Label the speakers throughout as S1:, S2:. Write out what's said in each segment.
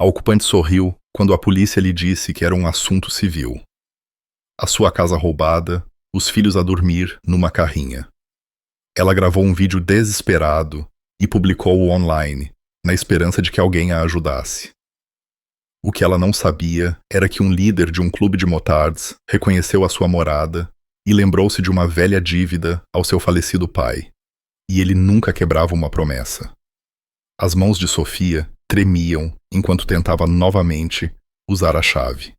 S1: A ocupante sorriu quando a polícia lhe disse que era um assunto civil. A sua casa roubada, os filhos a dormir numa carrinha. Ela gravou um vídeo desesperado e publicou-o online, na esperança de que alguém a ajudasse. O que ela não sabia era que um líder de um clube de motards reconheceu a sua morada e lembrou-se de uma velha dívida ao seu falecido pai, e ele nunca quebrava uma promessa. As mãos de Sofia tremiam enquanto tentava novamente usar a chave.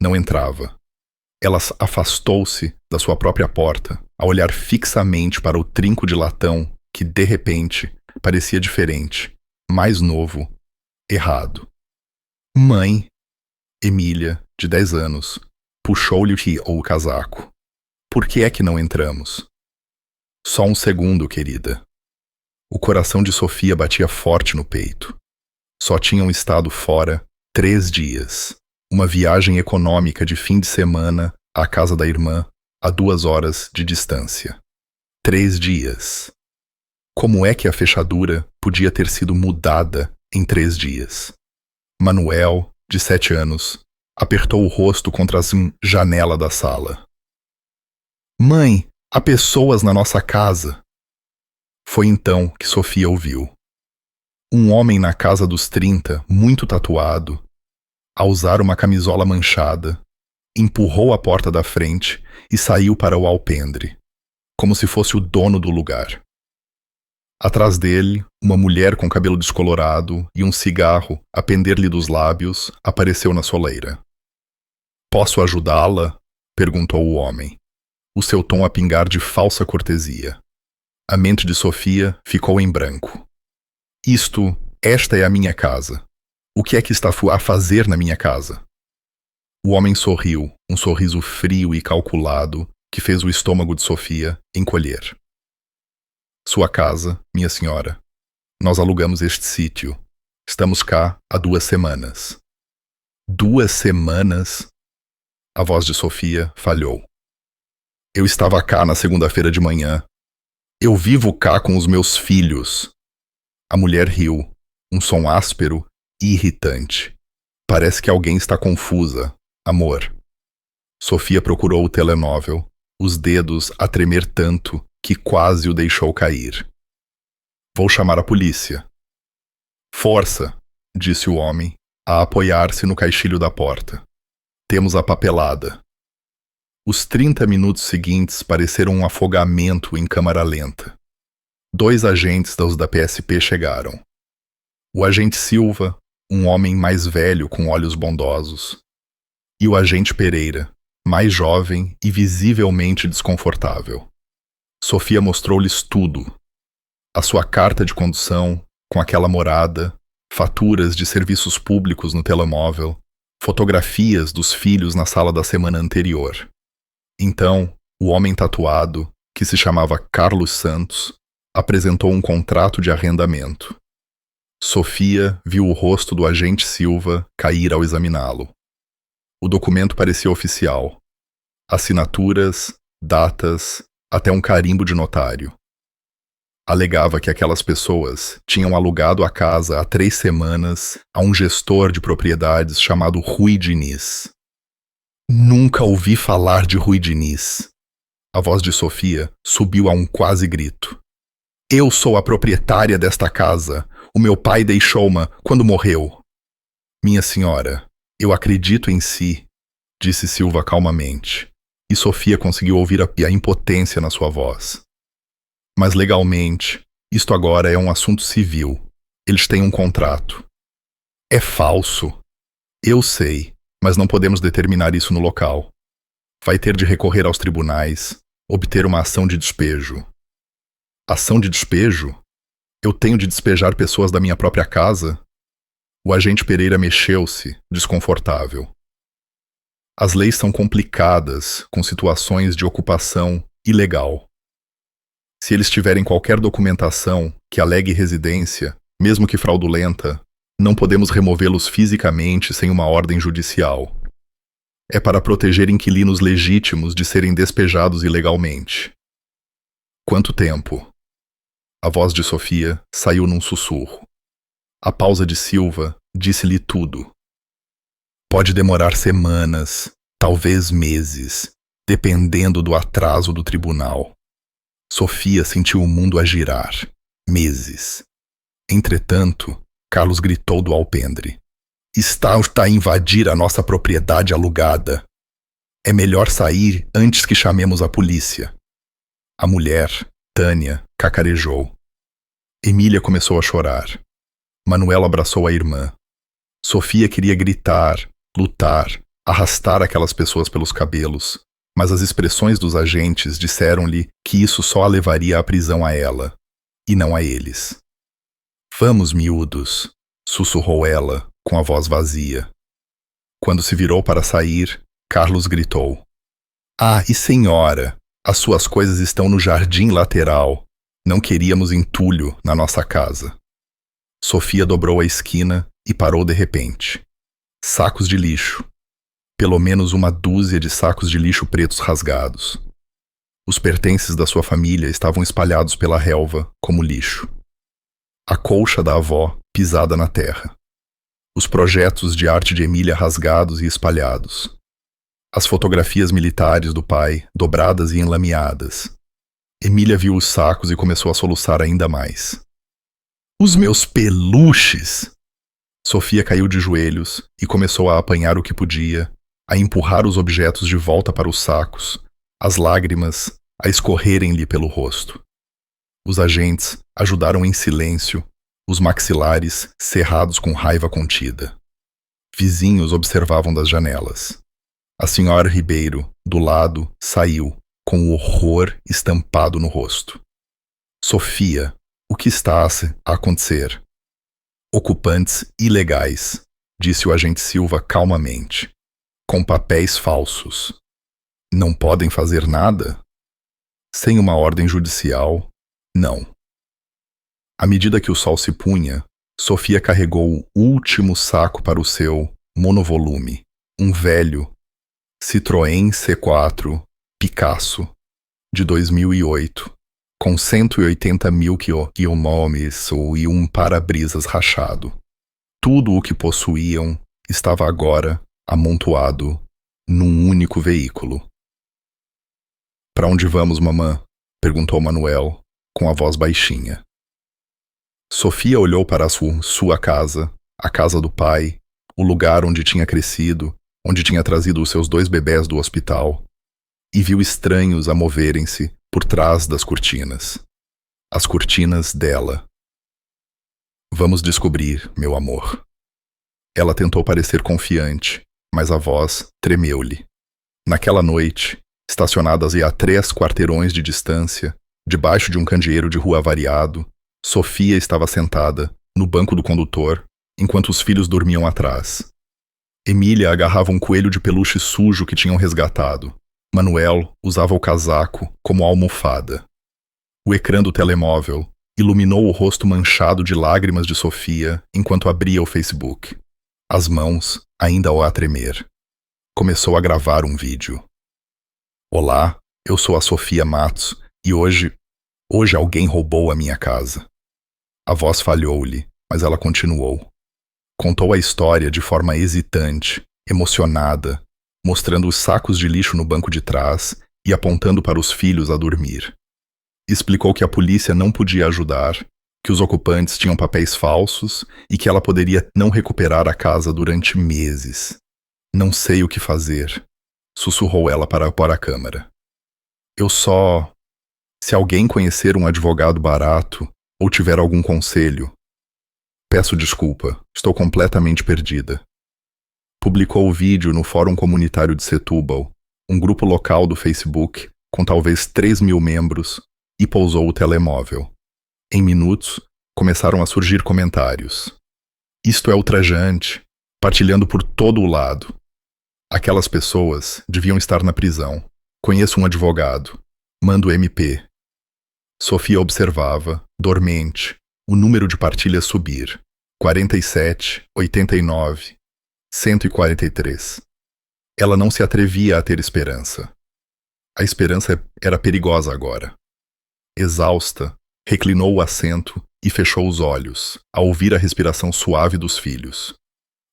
S1: Não entrava. Ela afastou-se da sua própria porta, a olhar fixamente para o trinco de latão que, de repente, parecia diferente, mais novo, errado. Mãe! Emília, de 10 anos, puxou-lhe o casaco. Por que é que não entramos? Só um segundo, querida. O coração de Sofia batia forte no peito. Só tinham estado fora 3 dias. Uma viagem econômica de fim de semana à casa da irmã, a 2 horas de distância. 3 dias. Como é que a fechadura podia ter sido mudada em 3 dias? Manuel, de 7 anos, apertou o rosto contra a janela da sala. Mãe, há pessoas na nossa casa. Foi então que Sofia ouviu. Um homem na casa dos 30, muito tatuado, a usar uma camisola manchada, empurrou a porta da frente e saiu para o alpendre, como se fosse o dono do lugar. Atrás dele, uma mulher com cabelo descolorado e um cigarro a pender-lhe dos lábios apareceu na soleira. Posso ajudá-la? Perguntou o homem, o seu tom a pingar de falsa cortesia. A mente de Sofia ficou em branco. Esta é a minha casa. O que é que está a fazer na minha casa? O homem sorriu, um sorriso frio e calculado que fez o estômago de Sofia encolher. Sua casa, minha senhora. Nós alugamos este sítio. Estamos cá há 2 semanas. 2 semanas? A voz de Sofia falhou. Eu estava cá na segunda-feira de manhã. Eu vivo cá com os meus filhos. A mulher riu, um som áspero e irritante. Parece que alguém está confusa, amor. Sofia procurou o telemóvel, os dedos a tremer tanto que quase o deixou cair. Vou chamar a polícia. Força, disse o homem, a apoiar-se no caixilho da porta. Temos a papelada. Os 30 minutos seguintes pareceram um afogamento em câmara lenta. 2 agentes da PSP chegaram. O agente Silva, um homem mais velho com olhos bondosos, e o agente Pereira, mais jovem e visivelmente desconfortável. Sofia mostrou-lhes tudo. A sua carta de condução, com aquela morada, faturas de serviços públicos no telemóvel, fotografias dos filhos na sala da semana anterior. Então, o homem tatuado, que se chamava Carlos Santos, apresentou um contrato de arrendamento. Sofia viu o rosto do agente Silva cair ao examiná-lo. O documento parecia oficial. Assinaturas, datas, até um carimbo de notário. Alegava que aquelas pessoas tinham alugado a casa há 3 semanas a um gestor de propriedades chamado Rui Diniz. Nunca ouvi falar de Rui Diniz. A voz de Sofia subiu a um quase grito. Eu sou a proprietária desta casa. O meu pai deixou-me quando morreu. Minha senhora, eu acredito em si, disse Silva calmamente, e Sofia conseguiu ouvir a impotência na sua voz. Mas legalmente, isto agora é um assunto civil. Eles têm um contrato. É falso. Eu sei, mas não podemos determinar isso no local. Vai ter de recorrer aos tribunais, obter uma ação de despejo. Ação de despejo? Eu tenho de despejar pessoas da minha própria casa? O agente Pereira mexeu-se, desconfortável. As leis são complicadas, com situações de ocupação ilegal. Se eles tiverem qualquer documentação que alegue residência, mesmo que fraudulenta, não podemos removê-los fisicamente sem uma ordem judicial. É para proteger inquilinos legítimos de serem despejados ilegalmente. Quanto tempo? A voz de Sofia saiu num sussurro. A pausa de Silva disse-lhe tudo. Pode demorar semanas, talvez meses, dependendo do atraso do tribunal. Sofia sentiu o mundo a girar. Meses. Entretanto, Carlos gritou do alpendre. Está a invadir a nossa propriedade alugada. É melhor sair antes que chamemos a polícia. A mulher, Tânia, cacarejou. Emília começou a chorar. Manuel abraçou a irmã. Sofia queria gritar, lutar, arrastar aquelas pessoas pelos cabelos, mas as expressões dos agentes disseram-lhe que isso só a levaria à prisão a ela, e não a eles. Vamos, miúdos, sussurrou ela, com a voz vazia. Quando se virou para sair, Carlos gritou. Ah, e senhora, as suas coisas estão no jardim lateral. Não queríamos entulho na nossa casa. Sofia dobrou a esquina e parou de repente. Sacos de lixo. Pelo menos uma dúzia de sacos de lixo pretos rasgados. Os pertences da sua família estavam espalhados pela relva como lixo. A colcha da avó pisada na terra. Os projetos de arte de Emília rasgados e espalhados. As fotografias militares do pai dobradas e enlameadas. Emília viu os sacos e começou a soluçar ainda mais. Os meus peluches! Sofia caiu de joelhos e começou a apanhar o que podia, a empurrar os objetos de volta para os sacos, as lágrimas a escorrerem-lhe pelo rosto. Os agentes ajudaram em silêncio, os maxilares cerrados com raiva contida. Vizinhos observavam das janelas. A senhora Ribeiro, do lado, saiu, com o horror estampado no rosto. Sofia, o que está a acontecer? Ocupantes ilegais, disse o agente Silva calmamente, com papéis falsos. Não podem fazer nada? Sem uma ordem judicial, não. À medida que o sol se punha, Sofia carregou o último saco para o seu monovolume, um velho Citroën C4 Picasso, de 2008, com 180 mil quilômetros e um para-brisas rachado. Tudo o que possuíam estava agora amontoado num único veículo. Para onde vamos, mamã? Perguntou Manuel, com a voz baixinha. Sofia olhou para sua casa, a casa do pai, o lugar onde tinha crescido, onde tinha trazido os seus 2 bebés do hospital, e viu estranhos a moverem-se por trás das cortinas. As cortinas dela. Vamos descobrir, meu amor. Ela tentou parecer confiante, mas a voz tremeu-lhe. Naquela noite, estacionadas a 3 quarteirões de distância, debaixo de um candeeiro de rua avariado, Sofia estava sentada, no banco do condutor, enquanto os filhos dormiam atrás. Emília agarrava um coelho de peluche sujo que tinham resgatado. Manuel usava o casaco como almofada. O ecrã do telemóvel iluminou o rosto manchado de lágrimas de Sofia enquanto abria o Facebook. As mãos ainda a tremer. Começou a gravar um vídeo. Olá, eu sou a Sofia Matos e hoje alguém roubou a minha casa. A voz falhou-lhe, mas ela continuou. Contou a história de forma hesitante, emocionada, mostrando os sacos de lixo no banco de trás e apontando para os filhos a dormir. Explicou que a polícia não podia ajudar, que os ocupantes tinham papéis falsos e que ela poderia não recuperar a casa durante meses. Não sei o que fazer, sussurrou ela para a câmara. Se alguém conhecer um advogado barato ou tiver algum conselho, peço desculpa, estou completamente perdida. Publicou o vídeo no Fórum Comunitário de Setúbal, um grupo local do Facebook com talvez 3.000 membros, e pousou o telemóvel. Em minutos, começaram a surgir comentários. Isto é ultrajante, partilhando por todo o lado. Aquelas pessoas deviam estar na prisão. Conheço um advogado. Mando MP. Sofia observava, dormente, o número de partilhas subir. 47, 89, 143. Ela não se atrevia a ter esperança. A esperança era perigosa agora. Exausta, reclinou o assento e fechou os olhos, ao ouvir a respiração suave dos filhos.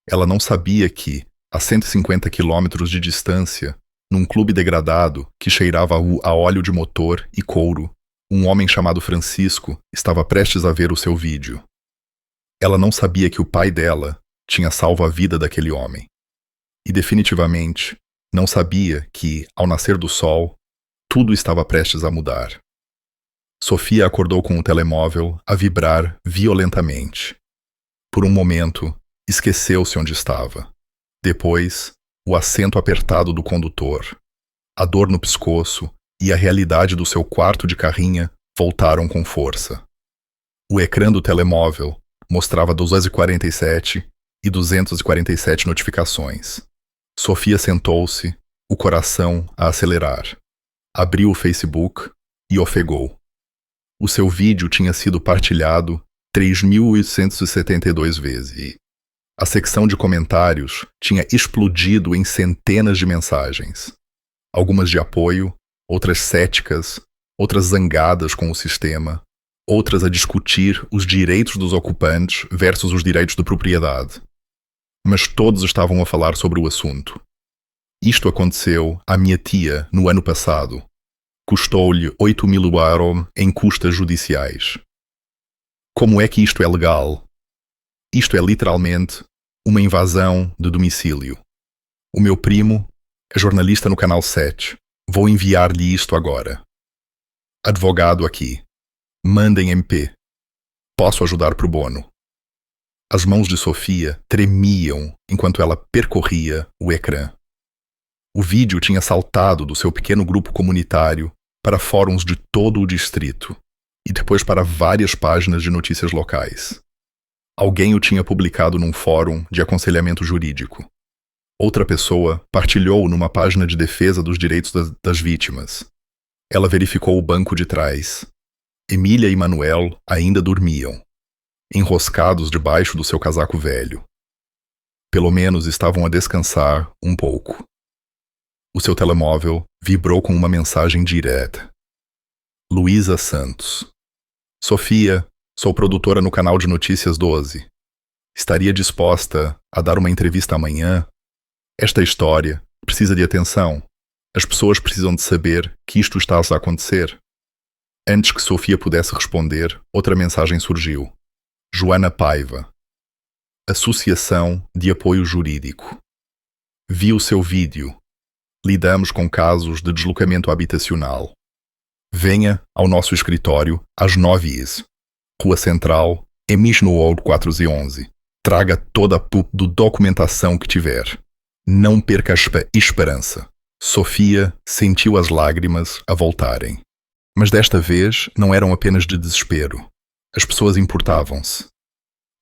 S1: Ela não sabia que, a 150 quilômetros de distância, num clube degradado que cheirava a óleo de motor e couro, um homem chamado Francisco estava prestes a ver o seu vídeo. Ela não sabia que o pai dela tinha salvo a vida daquele homem. E definitivamente não sabia que, ao nascer do sol, tudo estava prestes a mudar. Sofia acordou com o telemóvel a vibrar violentamente. Por um momento, esqueceu-se onde estava. Depois, o assento apertado do condutor, a dor no pescoço e a realidade do seu quarto de carrinha voltaram com força. O ecrã do telemóvel mostrava 247 e 247 notificações. Sofia sentou-se, o coração a acelerar. Abriu o Facebook e ofegou. O seu vídeo tinha sido partilhado 3.872 vezes e a secção de comentários tinha explodido em centenas de mensagens. Algumas de apoio, outras céticas, outras zangadas com o sistema, outras a discutir os direitos dos ocupantes versus os direitos de propriedade. Mas todos estavam a falar sobre o assunto. Isto aconteceu à minha tia no ano passado. Custou-lhe 8.000 euros em custas judiciais. Como é que isto é legal? Isto é literalmente uma invasão de domicílio. O meu primo é jornalista no Canal 7. Vou enviar-lhe isto agora. Advogado aqui. Mandem MP. Posso ajudar pro bono. As mãos de Sofia tremiam enquanto ela percorria o ecrã. O vídeo tinha saltado do seu pequeno grupo comunitário para fóruns de todo o distrito e depois para várias páginas de notícias locais. Alguém o tinha publicado num fórum de aconselhamento jurídico. Outra pessoa partilhou numa página de defesa dos direitos das vítimas. Ela verificou o banco de trás. Emília e Manuel ainda dormiam, enroscados debaixo do seu casaco velho. Pelo menos estavam a descansar um pouco. O seu telemóvel vibrou com uma mensagem direta. Luísa Santos. Sofia, sou produtora no canal de Notícias 12. Estaria disposta a dar uma entrevista amanhã? Esta história precisa de atenção. As pessoas precisam de saber que isto está a acontecer. Antes que Sofia pudesse responder, outra mensagem surgiu. Joana Paiva. Associação de Apoio Jurídico. Vi o seu vídeo. Lidamos com casos de deslocamento habitacional. Venha ao nosso escritório às 9h. Rua Central, Emis no Ouro 411. Traga toda a documentação que tiver. Não perca a esperança. Sofia sentiu as lágrimas a voltarem. Mas desta vez não eram apenas de desespero. As pessoas importavam-se.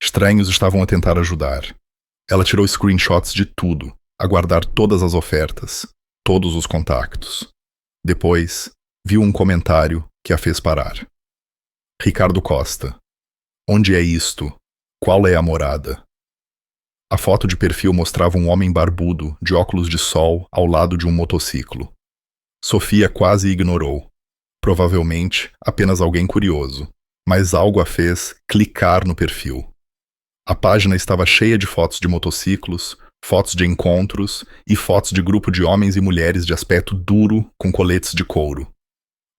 S1: Estranhos estavam a tentar ajudar. Ela tirou screenshots de tudo, a guardar todas as ofertas, todos os contactos. Depois, viu um comentário que a fez parar. Ricardo Costa. Onde é isto? Qual é a morada? A foto de perfil mostrava um homem barbudo, de óculos de sol, ao lado de um motociclo. Sofia quase ignorou. Provavelmente apenas alguém curioso, mas algo a fez clicar no perfil. A página estava cheia de fotos de motociclos, fotos de encontros e fotos de grupo de homens e mulheres de aspecto duro com coletes de couro.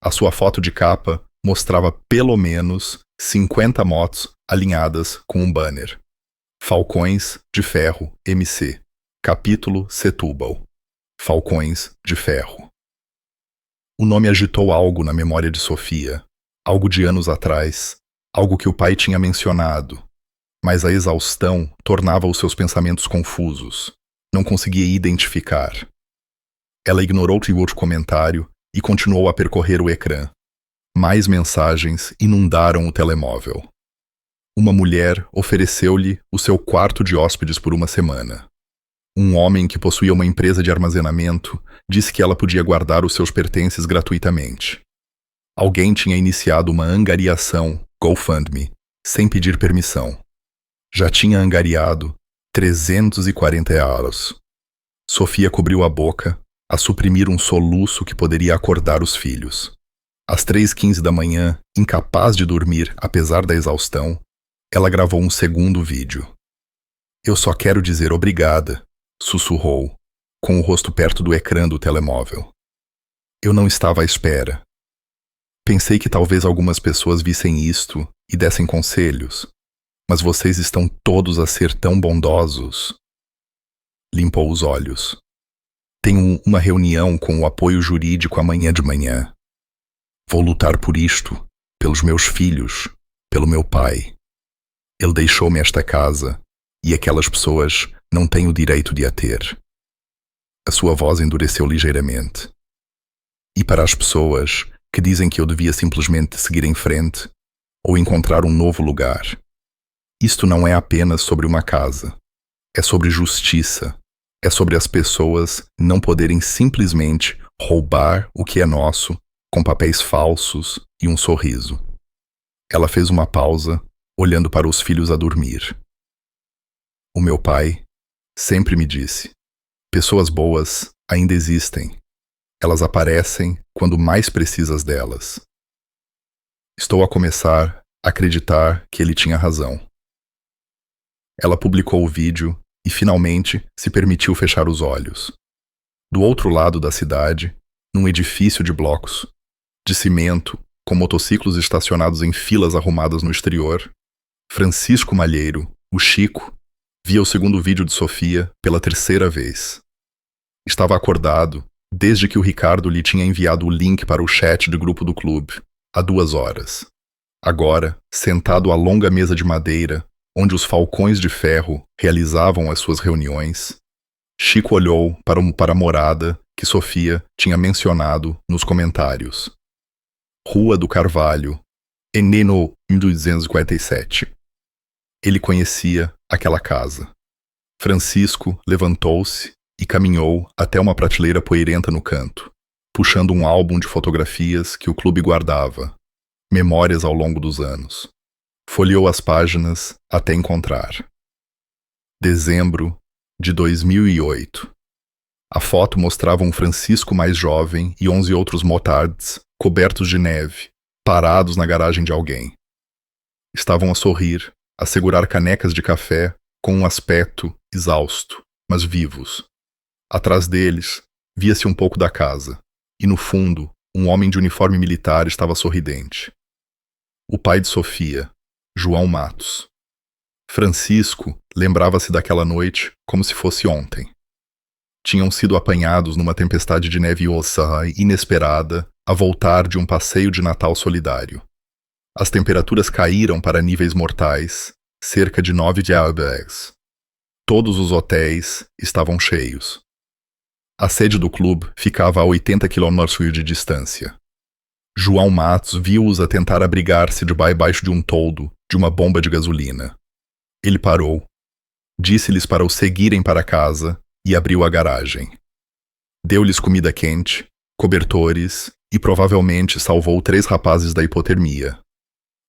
S1: A sua foto de capa mostrava pelo menos 50 motos alinhadas com um banner. Falcões de Ferro MC. Capítulo Setúbal. Falcões de Ferro. O nome agitou algo na memória de Sofia, algo de anos atrás, algo que o pai tinha mencionado, mas a exaustão tornava os seus pensamentos confusos. Não conseguia identificar. Ela ignorou o outro comentário e continuou a percorrer o ecrã. Mais mensagens inundaram o telemóvel. Uma mulher ofereceu-lhe o seu quarto de hóspedes por uma semana. Um homem que possuía uma empresa de armazenamento disse que ela podia guardar os seus pertences gratuitamente. Alguém tinha iniciado uma angariação, GoFundMe, sem pedir permissão. Já tinha angariado 340 euros. Sofia cobriu a boca, a suprimir um soluço que poderia acordar os filhos. Às 3h15 da manhã, incapaz de dormir apesar da exaustão, ela gravou um segundo vídeo. Eu só quero dizer obrigada, sussurrou, com o rosto perto do ecrã do telemóvel. Eu não estava à espera. Pensei que talvez algumas pessoas vissem isto e dessem conselhos, mas vocês estão todos a ser tão bondosos. Limpou os olhos. Tenho uma reunião com o apoio jurídico amanhã de manhã. Vou lutar por isto, pelos meus filhos, pelo meu pai. Ele deixou-me esta casa e aquelas pessoas não têm o direito de a ter. A sua voz endureceu ligeiramente. E para as pessoas que dizem que eu devia simplesmente seguir em frente ou encontrar um novo lugar, isto não é apenas sobre uma casa. É sobre justiça. É sobre as pessoas não poderem simplesmente roubar o que é nosso com papéis falsos e um sorriso. Ela fez uma pausa, olhando para os filhos a dormir. O meu pai sempre me disse: pessoas boas ainda existem. Elas aparecem quando mais precisas delas. Estou a começar a acreditar que ele tinha razão. Ela publicou o vídeo e finalmente se permitiu fechar os olhos. Do outro lado da cidade, num edifício de blocos, de cimento, com motociclos estacionados em filas arrumadas no exterior, Francisco Malheiro, o Chico, via o segundo vídeo de Sofia pela terceira vez. Estava acordado desde que o Ricardo lhe tinha enviado o link para o chat de grupo do clube, há 2 horas. Agora, sentado à longa mesa de madeira, onde os falcões de ferro realizavam as suas reuniões, Chico olhou para a morada que Sofia tinha mencionado nos comentários. Rua do Carvalho, Eneno 1247. Ele conhecia aquela casa. Francisco levantou-se e caminhou até uma prateleira poeirenta no canto, puxando um álbum de fotografias que o clube guardava, memórias ao longo dos anos. Folheou as páginas até encontrar. Dezembro de 2008. A foto mostrava um Francisco mais jovem e 11 outros motards, cobertos de neve, parados na garagem de alguém. Estavam a sorrir, a segurar canecas de café com um aspecto exausto, mas vivos. Atrás deles, via-se um pouco da casa, e no fundo, um homem de uniforme militar estava sorridente. O pai de Sofia, João Matos. Francisco lembrava-se daquela noite como se fosse ontem. Tinham sido apanhados numa tempestade de neve inesperada a voltar de um passeio de Natal solidário. As temperaturas caíram para níveis mortais, cerca de 9 graus. Todos os hotéis estavam cheios. A sede do clube ficava a 80 km de distância. João Matos viu-os a tentar abrigar-se debaixo de um toldo de uma bomba de gasolina. Ele parou, disse-lhes para o seguirem para casa e abriu a garagem. Deu-lhes comida quente, cobertores e provavelmente salvou 3 rapazes da hipotermia.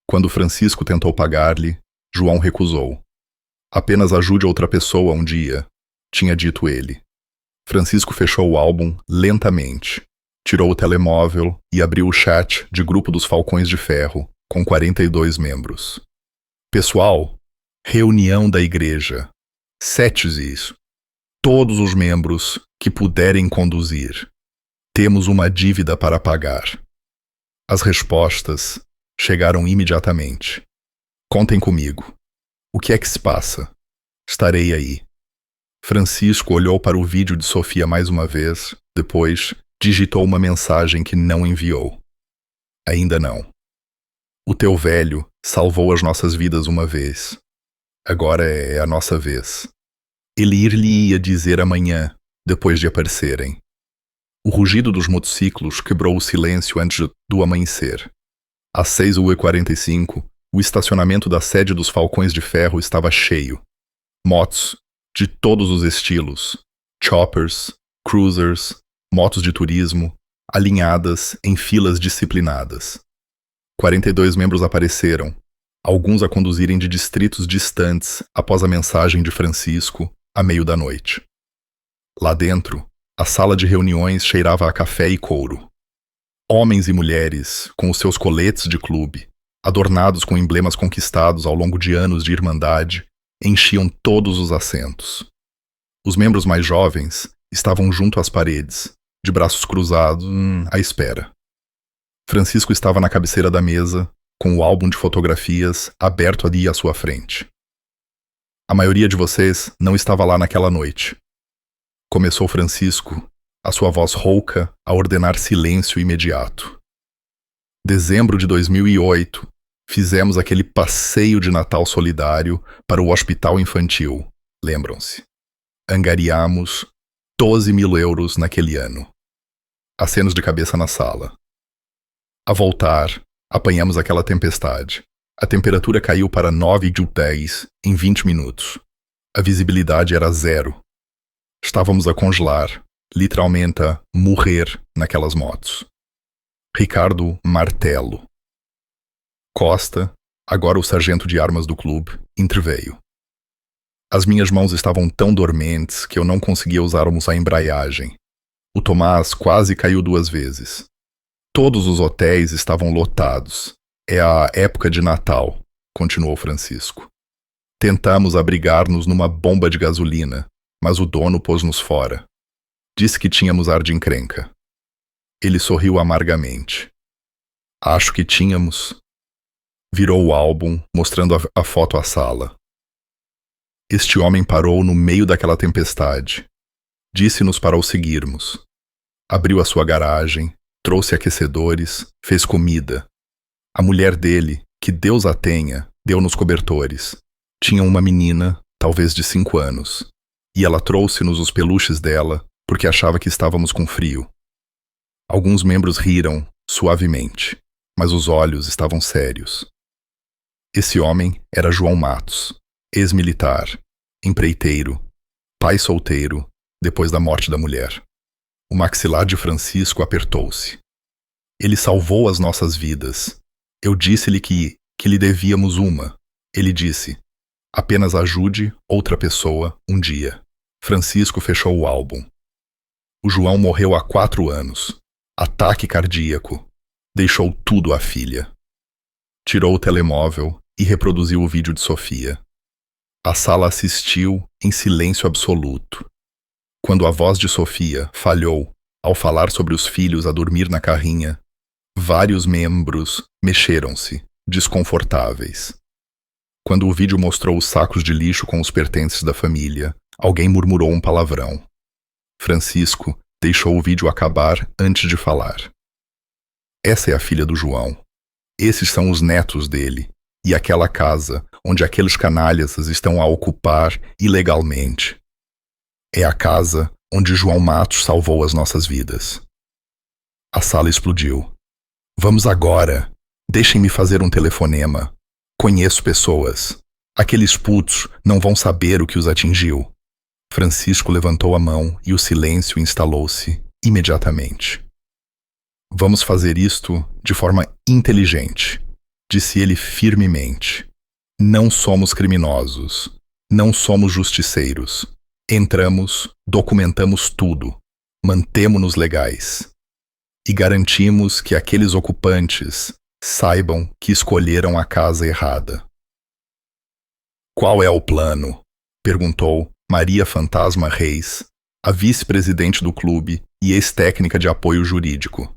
S1: Quando Francisco tentou pagar-lhe, João recusou. Apenas ajude outra pessoa um dia, tinha dito ele. Francisco fechou o álbum lentamente, tirou o telemóvel e abriu o chat de grupo dos Falcões de Ferro, com 42 membros. Pessoal, reunião da igreja. Isso. Todos os membros que puderem conduzir. Temos uma dívida para pagar. As respostas chegaram imediatamente. Contem comigo. O que é que se passa? Estarei aí. Francisco olhou para o vídeo de Sofia mais uma vez, depois digitou uma mensagem que não enviou. Ainda não. O teu velho salvou as nossas vidas uma vez. Agora é a nossa vez. Ele ir-lhe-ia dizer amanhã, depois de aparecerem. O rugido dos motociclos quebrou o silêncio antes do amanhecer. Às 6h45, o estacionamento da sede dos Falcões de Ferro estava cheio. Motos de todos os estilos, choppers, cruisers, motos de turismo, alinhadas em filas disciplinadas. 42 membros apareceram, alguns a conduzirem de distritos distantes após a mensagem de Francisco, à meio da noite. Lá dentro, a sala de reuniões cheirava a café e couro. Homens e mulheres, com os seus coletes de clube, adornados com emblemas conquistados ao longo de anos de irmandade, enchiam todos os assentos. Os membros mais jovens estavam junto às paredes, de braços cruzados, à espera. Francisco estava na cabeceira da mesa, com o álbum de fotografias aberto ali à sua frente. A maioria de vocês não estava lá naquela noite. Começou Francisco, a sua voz rouca, a ordenar silêncio imediato. Dezembro de 2008, fizemos aquele passeio de Natal solidário para o hospital infantil, lembram-se? Angariamos 12.000 euros naquele ano. Acenos de cabeça na sala. A voltar, apanhamos aquela tempestade. A temperatura caiu para 9 de 10 em 20 minutos. A visibilidade era 0. Estávamos a congelar, literalmente a morrer naquelas motos. Ricardo Martelo. Costa, agora o sargento de armas do clube, interveio. As minhas mãos estavam tão dormentes que eu não conseguia usarmos a embreagem. O Tomás quase caiu 2 vezes. Todos os hotéis estavam lotados. É a época de Natal, continuou Francisco. Tentamos abrigar-nos numa bomba de gasolina, mas o dono pôs-nos fora. Disse que tínhamos ar de encrenca. Ele sorriu amargamente. Acho que tínhamos. Virou o álbum, mostrando a foto à sala. Este homem parou no meio daquela tempestade. Disse-nos para o seguirmos. Abriu a sua garagem, trouxe aquecedores, fez comida. A mulher dele, que Deus a tenha, deu-nos cobertores. Tinha uma menina, talvez de 5 anos, e ela trouxe-nos os peluches dela porque achava que estávamos com frio. Alguns membros riram, suavemente, mas os olhos estavam sérios. Esse homem era João Matos, ex-militar, empreiteiro, pai solteiro, depois da morte da mulher. O maxilar de Francisco apertou-se. Ele salvou as nossas vidas. Eu disse-lhe que lhe devíamos uma. Ele disse, apenas ajude outra pessoa um dia. Francisco fechou o álbum. O João morreu há 4 anos. Ataque cardíaco. Deixou tudo à filha. Tirou o telemóvel e reproduziu o vídeo de Sofia. A sala assistiu em silêncio absoluto. Quando a voz de Sofia falhou ao falar sobre os filhos a dormir na carrinha, vários membros mexeram-se, desconfortáveis. Quando o vídeo mostrou os sacos de lixo com os pertences da família, alguém murmurou um palavrão. Francisco deixou o vídeo acabar antes de falar. Essa é a filha do João. Esses são os netos dele, e aquela casa onde aqueles canalhas estão a ocupar ilegalmente. É a casa onde João Matos salvou as nossas vidas. A sala explodiu. Vamos agora. Deixem-me fazer um telefonema. Conheço pessoas. Aqueles putos não vão saber o que os atingiu. Francisco levantou a mão e o silêncio instalou-se imediatamente. Vamos fazer isto de forma inteligente, disse ele firmemente. Não somos criminosos. Não somos justiceiros. Entramos, documentamos tudo. Mantemo-nos legais. E garantimos que aqueles ocupantes saibam que escolheram a casa errada. Qual é o plano? Perguntou Maria Fantasma Reis, a vice-presidente do clube e ex-técnica de apoio jurídico.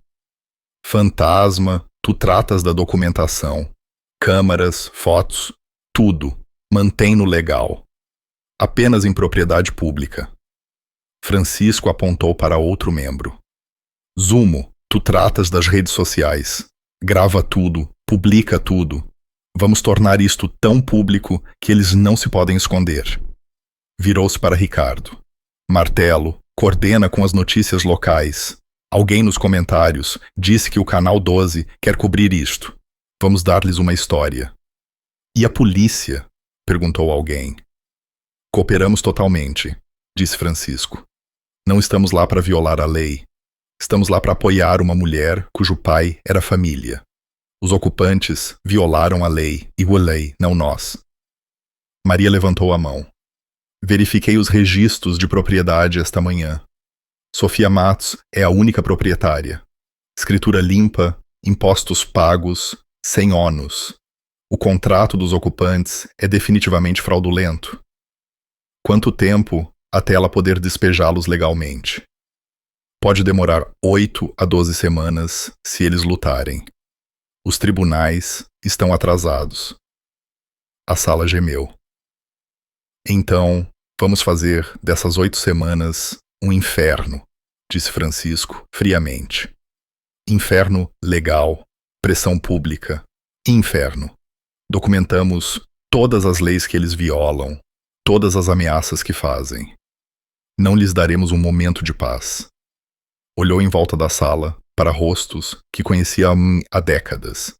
S1: Fantasma, tu tratas da documentação. Câmaras, fotos, tudo. Mantém-no legal. Apenas em propriedade pública. Francisco apontou para outro membro. Zumo, tu tratas das redes sociais. Grava tudo, publica tudo. Vamos tornar isto tão público que eles não se podem esconder. Virou-se para Ricardo. Martelo, coordena com as notícias locais. Alguém nos comentários disse que o Canal 12 quer cobrir isto. Vamos dar-lhes uma história. E a polícia? Perguntou alguém. Cooperamos totalmente, disse Francisco. Não estamos lá para violar a lei. Estamos lá para apoiar uma mulher cujo pai era família. Os ocupantes violaram a lei, e a lei, não nós. Maria levantou a mão. Verifiquei os registros de propriedade esta manhã. Sofia Matos é a única proprietária. Escritura limpa, impostos pagos, sem ônus. O contrato dos ocupantes é definitivamente fraudulento. Quanto tempo até ela poder despejá-los legalmente? Pode demorar 8 a 12 semanas se eles lutarem. Os tribunais estão atrasados. A sala gemeu. Então, vamos fazer dessas 8 semanas um inferno, disse Francisco friamente. Inferno legal, pressão pública, inferno. Documentamos todas as leis que eles violam, todas as ameaças que fazem. Não lhes daremos um momento de paz. Olhou em volta da sala para rostos que conhecia há décadas.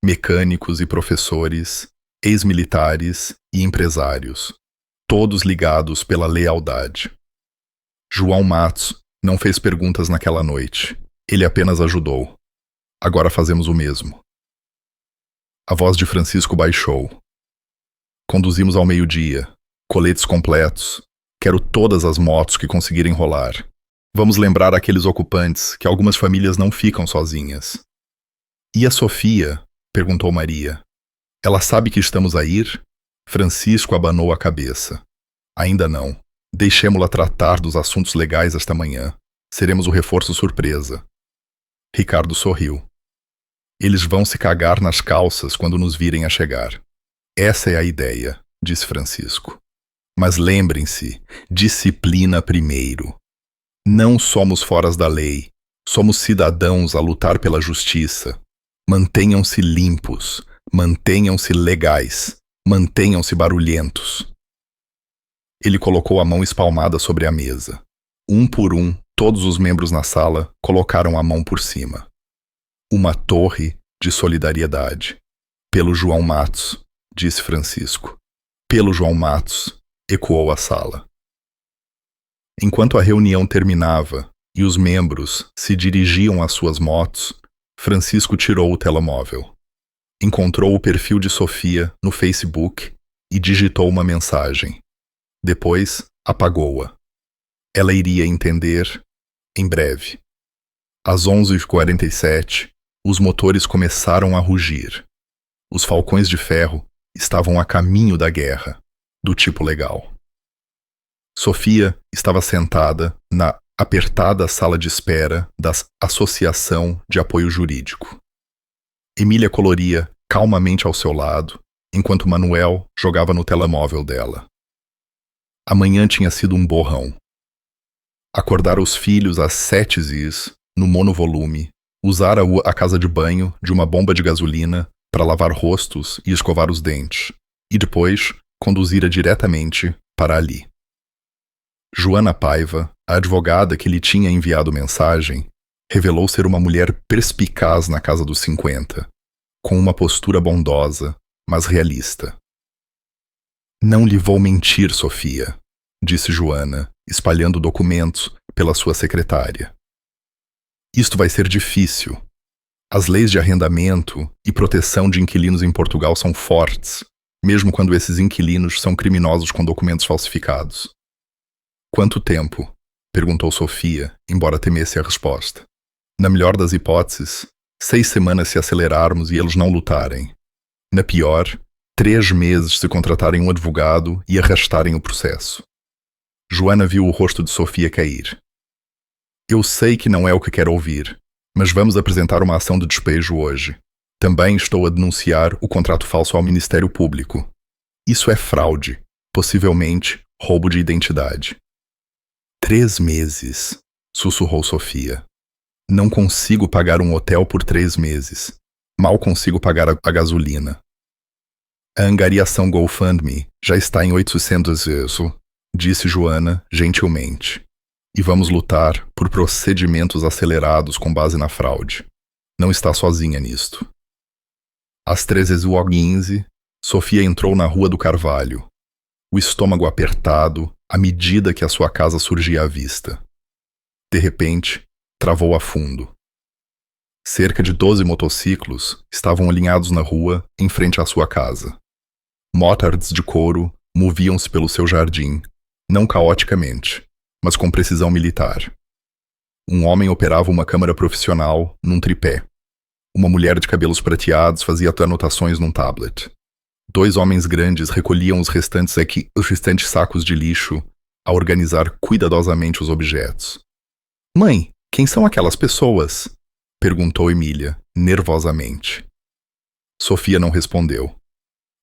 S1: Mecânicos e professores, ex-militares e empresários, todos ligados pela lealdade. João Matos não fez perguntas naquela noite. Ele apenas ajudou. Agora fazemos o mesmo. A voz de Francisco baixou. Conduzimos ao meio-dia. Coletes completos. Quero todas as motos que conseguirem rolar. Vamos lembrar aqueles ocupantes que algumas famílias não ficam sozinhas. E a Sofia? Perguntou Maria. Ela sabe que estamos a ir? Francisco abanou a cabeça. Ainda não. Deixemo-la tratar dos assuntos legais esta manhã. Seremos o reforço surpresa. Ricardo sorriu. Eles vão se cagar nas calças quando nos virem a chegar. Essa é a ideia, disse Francisco. Mas lembrem-se, disciplina primeiro. Não somos foras da lei. Somos cidadãos a lutar pela justiça. Mantenham-se limpos. Mantenham-se legais. Mantenham-se barulhentos. Ele colocou a mão espalmada sobre a mesa. Um por um, todos os membros na sala colocaram a mão por cima. Uma torre de solidariedade. Pelo João Matos, disse Francisco. Pelo João Matos, ecoou a sala. Enquanto a reunião terminava e os membros se dirigiam às suas motos, Francisco tirou o telemóvel. Encontrou o perfil de Sofia no Facebook e digitou uma mensagem. Depois, apagou-a. Ela iria entender em breve. Às 11h47, os motores começaram a rugir. Os falcões de ferro estavam a caminho da guerra, do tipo legal. Sofia estava sentada na apertada sala de espera da Associação de Apoio Jurídico. Emília coloria calmamente ao seu lado, enquanto Manuel jogava no telemóvel dela. A manhã tinha sido um borrão. Acordar os filhos às 7h, no monovolume, usar a casa de banho de uma bomba de gasolina para lavar rostos e escovar os dentes, e depois conduzira diretamente para ali. Joana Paiva, a advogada que lhe tinha enviado mensagem, revelou ser uma mulher perspicaz na casa dos 50, com uma postura bondosa, mas realista. Não lhe vou mentir, Sofia, disse Joana, espalhando documentos pela sua secretária. Isto vai ser difícil. As leis de arrendamento e proteção de inquilinos em Portugal são fortes, mesmo quando esses inquilinos são criminosos com documentos falsificados. Quanto tempo? Perguntou Sofia, embora temesse a resposta. Na melhor das hipóteses, 6 semanas se acelerarmos e eles não lutarem. Na pior, 3 meses se contratarem um advogado e arrastarem o processo. Joana viu o rosto de Sofia cair. Eu sei que não é o que quero ouvir, mas vamos apresentar uma ação de despejo hoje. Também estou a denunciar o contrato falso ao Ministério Público. Isso é fraude, possivelmente roubo de identidade. 3 meses, sussurrou Sofia. Não consigo pagar um hotel por 3 meses. Mal consigo pagar a gasolina. A angariação GoFundMe já está em 800 euros, disse Joana gentilmente. E vamos lutar por procedimentos acelerados com base na fraude. Não está sozinha nisto. Às 13h15, Sofia entrou na Rua do Carvalho, o estômago apertado à medida que a sua casa surgia à vista. De repente, travou a fundo. Cerca de 12 motociclos estavam alinhados na rua em frente à sua casa. Motards de couro moviam-se pelo seu jardim, não caoticamente, mas com precisão militar. Um homem operava uma câmera profissional num tripé. Uma mulher de cabelos prateados fazia anotações num tablet. 2 homens grandes recolhiam os restantes sacos de lixo a organizar cuidadosamente os objetos. Mãe, quem são aquelas pessoas? Perguntou Emília, nervosamente. Sofia não respondeu.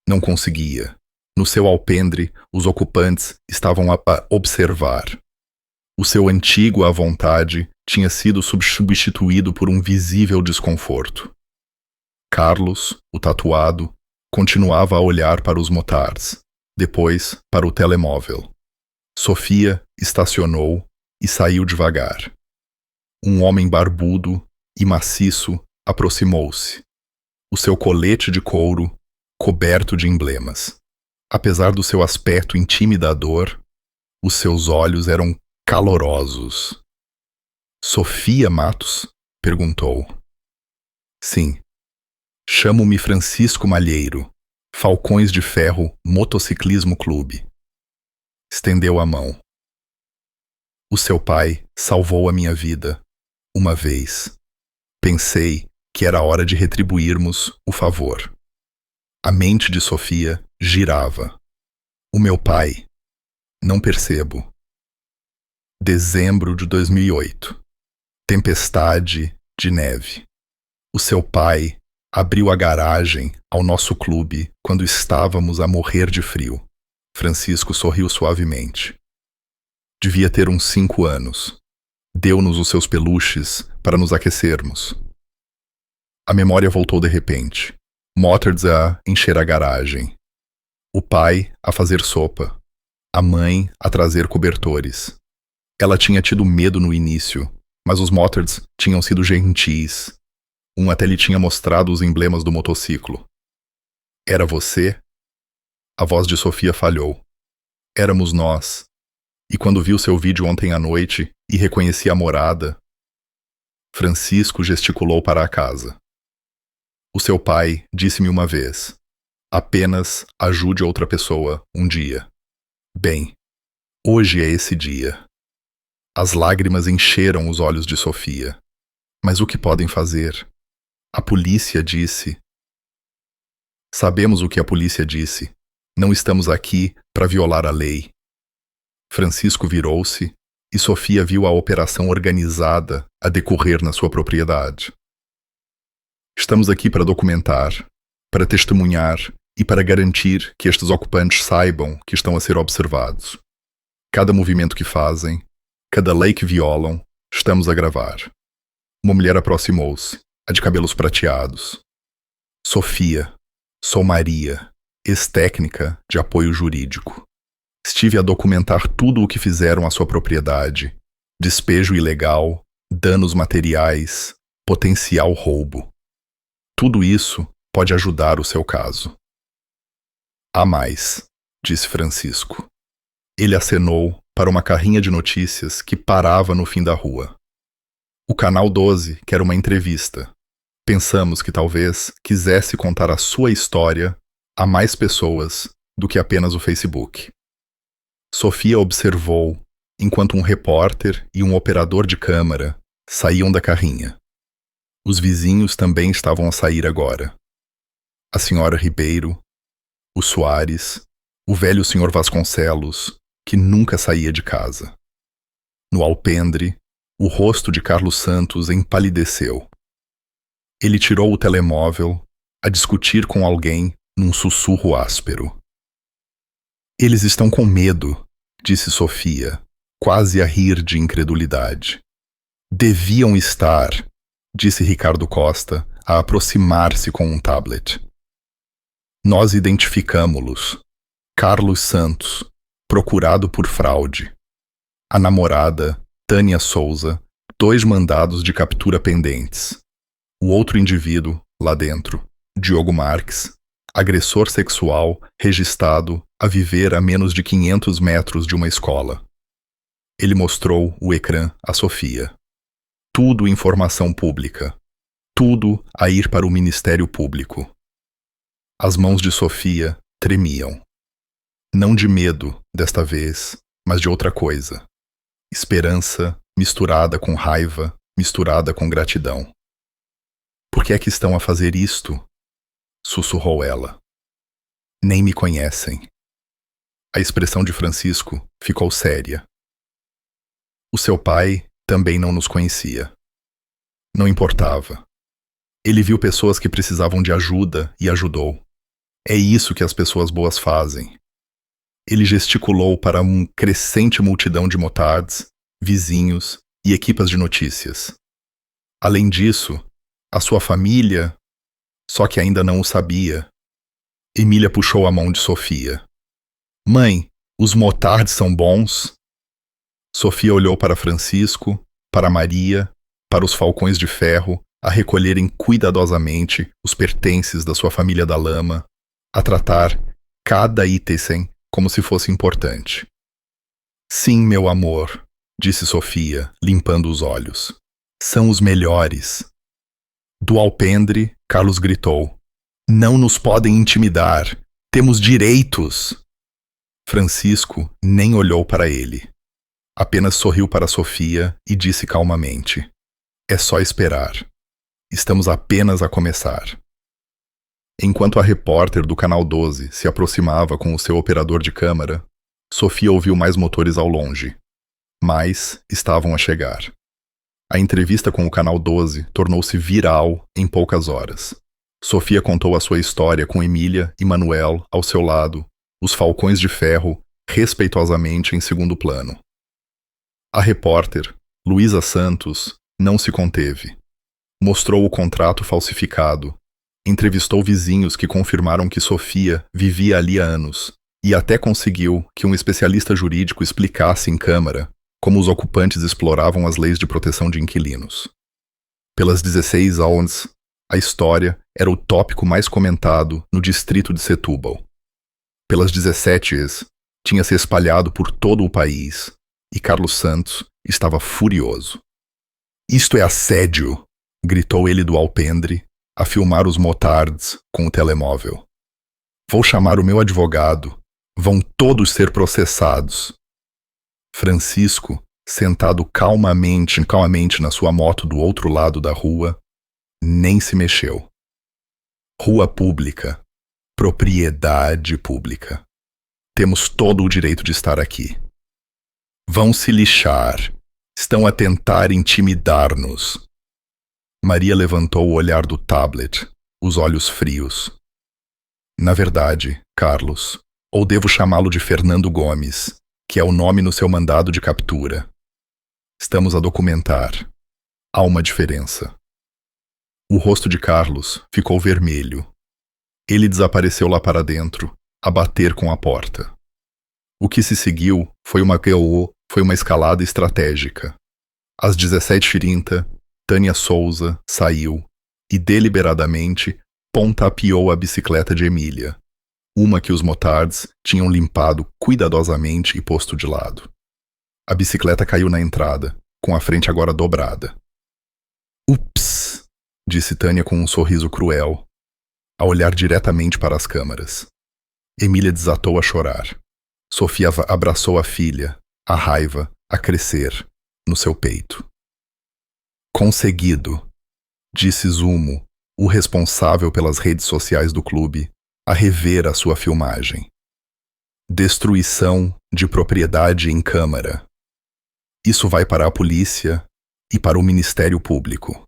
S1: Não conseguia. No seu alpendre, os ocupantes estavam a observar. O seu antigo à vontade tinha sido substituído por um visível desconforto. Carlos, o tatuado, continuava a olhar para os motards, depois para o telemóvel. Sofia estacionou e saiu devagar. Um homem barbudo e maciço aproximou-se. O seu colete de couro coberto de emblemas. Apesar do seu aspecto intimidador, os seus olhos eram calorosos. Sofia Matos? Perguntou. Sim. Chamo-me Francisco Malheiro, Falcões de Ferro Motociclismo Clube. Estendeu a mão. O seu pai salvou a minha vida, uma vez. Pensei que era hora de retribuirmos o favor. A mente de Sofia girava. O meu pai. Não percebo. Dezembro de 2008. Tempestade de neve. O seu pai abriu a garagem ao nosso clube quando estávamos a morrer de frio. Francisco sorriu suavemente. Devia ter uns 5 anos. Deu-nos os seus peluches para nos aquecermos. A memória voltou de repente. Motards a encher a garagem. O pai a fazer sopa. A mãe a trazer cobertores. Ela tinha tido medo no início, mas os Motards tinham sido gentis. Um até lhe tinha mostrado os emblemas do motociclo. Era você? A voz de Sofia falhou. Éramos nós. E quando viu seu vídeo ontem à noite e reconheci a morada, Francisco gesticulou para a casa. O seu pai disse-me uma vez: apenas ajude outra pessoa um dia. Bem, hoje é esse dia. As lágrimas encheram os olhos de Sofia. Mas o que podem fazer? A polícia disse. Sabemos o que a polícia disse. Não estamos aqui para violar a lei. Francisco virou-se e Sofia viu a operação organizada a decorrer na sua propriedade. Estamos aqui para documentar, para testemunhar e para garantir que estes ocupantes saibam que estão a ser observados. Cada movimento que fazem, cada lei que violam, estamos a gravar. Uma mulher aproximou-se, a de cabelos prateados. Sofia, sou Maria, ex-técnica de apoio jurídico. Estive a documentar tudo o que fizeram à sua propriedade, despejo ilegal, danos materiais, potencial roubo. Tudo isso pode ajudar o seu caso. Há mais, disse Francisco. Ele acenou para uma carrinha de notícias que parava no fim da rua. O Canal 12 quer uma entrevista. Pensamos que talvez quisesse contar a sua história a mais pessoas do que apenas o Facebook. Sofia observou enquanto um repórter e um operador de câmara saíam da carrinha. Os vizinhos também estavam a sair agora. A senhora Ribeiro, o Soares, o velho senhor Vasconcelos, que nunca saía de casa. No alpendre, o rosto de Carlos Santos empalideceu. Ele tirou o telemóvel a discutir com alguém num sussurro áspero. Eles estão com medo, disse Sofia, quase a rir de incredulidade. Deviam estar, disse Ricardo Costa, a aproximar-se com um tablet. Nós identificamo-los. Carlos Santos, procurado por fraude. A namorada, Tânia Souza, 2 mandados de captura pendentes. O outro indivíduo, lá dentro, Diogo Marques, agressor sexual registrado a viver a menos de 500 metros de uma escola. Ele mostrou o ecrã a Sofia. Tudo informação pública. Tudo a ir para o Ministério Público. As mãos de Sofia tremiam. Não de medo, desta vez, mas de outra coisa. Esperança misturada com raiva, misturada com gratidão. Por que é que estão a fazer isto? Sussurrou ela. Nem me conhecem. A expressão de Francisco ficou séria. O seu pai também não nos conhecia. Não importava. Ele viu pessoas que precisavam de ajuda e ajudou. É isso que as pessoas boas fazem. Ele gesticulou para uma crescente multidão de motards, vizinhos e equipas de notícias. Além disso, a sua família, só que ainda não o sabia. Emília puxou a mão de Sofia. Mãe, os motards são bons? Sofia olhou para Francisco, para Maria, para os falcões de ferro, a recolherem cuidadosamente os pertences da sua família da lama, a tratar cada item como se fosse importante. Sim, meu amor, disse Sofia, limpando os olhos. São os melhores. Do alpendre, Carlos gritou. Não nos podem intimidar. Temos direitos. Francisco nem olhou para ele. Apenas sorriu para Sofia e disse calmamente. É só esperar. Estamos apenas a começar. Enquanto a repórter do Canal 12 se aproximava com o seu operador de câmara, Sofia ouviu mais motores ao longe. Mais estavam a chegar. A entrevista com o Canal 12 tornou-se viral em poucas horas. Sofia contou a sua história com Emília e Manuel ao seu lado, os falcões de ferro, respeitosamente em segundo plano. A repórter, Luísa Santos, não se conteve. Mostrou o contrato falsificado, entrevistou vizinhos que confirmaram que Sofia vivia ali há anos e até conseguiu que um especialista jurídico explicasse em câmara como os ocupantes exploravam as leis de proteção de inquilinos. Pelas 16 horas, a história era o tópico mais comentado no distrito de Setúbal. Pelas 17 tinha se espalhado por todo o país e Carlos Santos estava furioso. Isto é assédio, gritou ele do alpendre, a filmar os motards com o telemóvel. Vou chamar o meu advogado. Vão todos ser processados. Francisco, sentado calmamente na sua moto do outro lado da rua, nem se mexeu. Rua pública. Propriedade pública. Temos todo o direito de estar aqui. Vão se lixar. Estão a tentar intimidar-nos. Maria levantou o olhar do tablet, os olhos frios. Na verdade, Carlos, ou devo chamá-lo de Fernando Gomes, que é o nome no seu mandado de captura. Estamos a documentar. Há uma diferença. O rosto de Carlos ficou vermelho. Ele desapareceu lá para dentro, a bater com a porta. O que se seguiu foi uma escalada estratégica. Às 17h30, Tânia Souza saiu e deliberadamente pontapeou a bicicleta de Emília, uma que os motards tinham limpado cuidadosamente e posto de lado. A bicicleta caiu na entrada, com a frente agora dobrada. Ups! Disse Tânia com um sorriso cruel, a olhar diretamente para as câmaras. Emília desatou a chorar. Sofia abraçou a filha, a raiva a crescer no seu peito. Conseguido, disse Zumo, o responsável pelas redes sociais do clube, a rever a sua filmagem. Destruição de propriedade em câmara. Isso vai para a polícia e para o Ministério Público.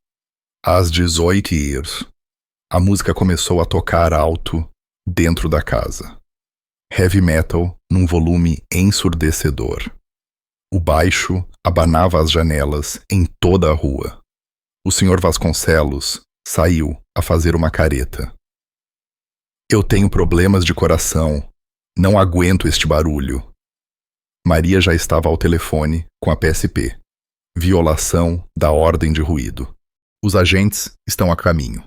S1: Às 18h, a música começou a tocar alto dentro da casa. Heavy metal num volume ensurdecedor. O baixo abanava as janelas em toda a rua. O Sr. Vasconcelos saiu a fazer uma careta. Eu tenho problemas de coração. Não aguento este barulho. Maria já estava ao telefone com a PSP. Violação da ordem de ruído. Os agentes estão a caminho.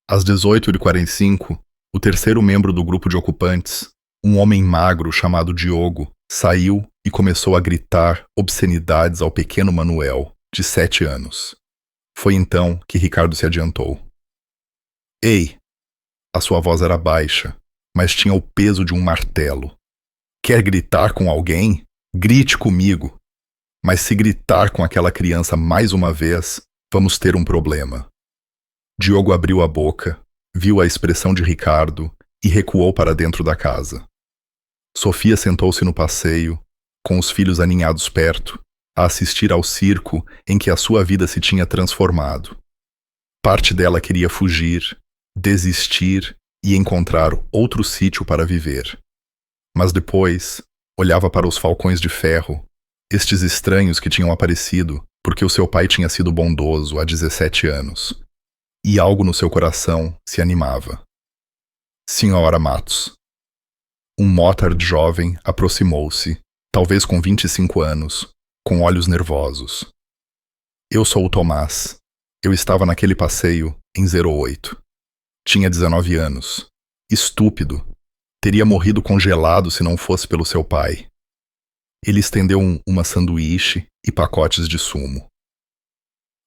S1: Às 18h45, o terceiro membro do grupo de ocupantes, um homem magro chamado Diogo, saiu e começou a gritar obscenidades ao pequeno Manuel, de 7 anos. Foi então que Ricardo se adiantou. Ei! A sua voz era baixa, mas tinha o peso de um martelo. Quer gritar com alguém? Grite comigo. Mas se gritar com aquela criança mais uma vez, vamos ter um problema. Diogo abriu a boca, viu a expressão de Ricardo e recuou para dentro da casa. Sofia sentou-se no passeio, com os filhos aninhados perto, a assistir ao circo em que a sua vida se tinha transformado. Parte dela queria fugir, desistir e encontrar outro sítio para viver. Mas depois, olhava para os falcões de ferro, estes estranhos que tinham aparecido porque o seu pai tinha sido bondoso há 17 anos. E algo no seu coração se animava. Senhora Matos. Um Motard jovem aproximou-se, talvez com 25 anos, com olhos nervosos. Eu sou o Tomás. Eu estava naquele passeio em 08. Tinha 19 anos. Estúpido. Teria morrido congelado se não fosse pelo seu pai. Ele estendeu uma sanduíche e pacotes de sumo.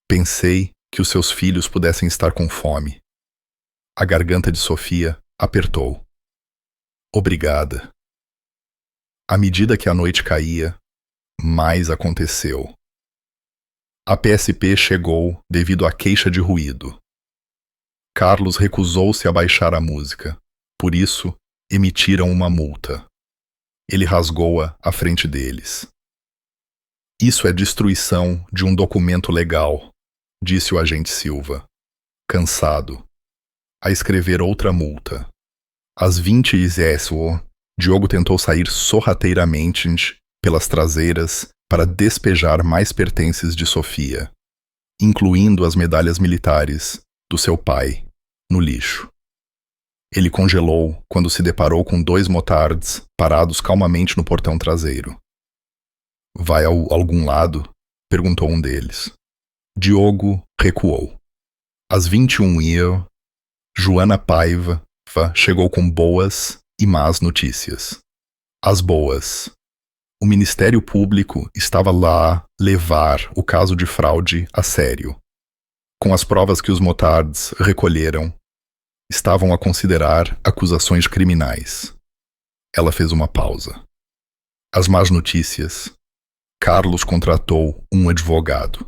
S1: Pensei que os seus filhos pudessem estar com fome. A garganta de Sofia apertou. Obrigada. À medida que a noite caía, mais aconteceu. A PSP chegou devido à queixa de ruído. Carlos recusou-se a baixar a música, por isso emitiram uma multa. Ele rasgou-a à frente deles. Isso é destruição de um documento legal, disse o agente Silva, cansado, a escrever outra multa. Às 20h, Diogo tentou sair sorrateiramente pelas traseiras para despejar mais pertences de Sofia, incluindo as medalhas militares do seu pai, no lixo. Ele congelou quando se deparou com 2 motards parados calmamente no portão traseiro. Vai a algum lado? Perguntou um deles. Diogo recuou. Às 21h, Joana Paiva chegou com boas e más notícias. As boas. O Ministério Público estava lá levar o caso de fraude a sério. Com as provas que os motards recolheram, estavam a considerar acusações criminais. Ela fez uma pausa. As más notícias. Carlos contratou um advogado.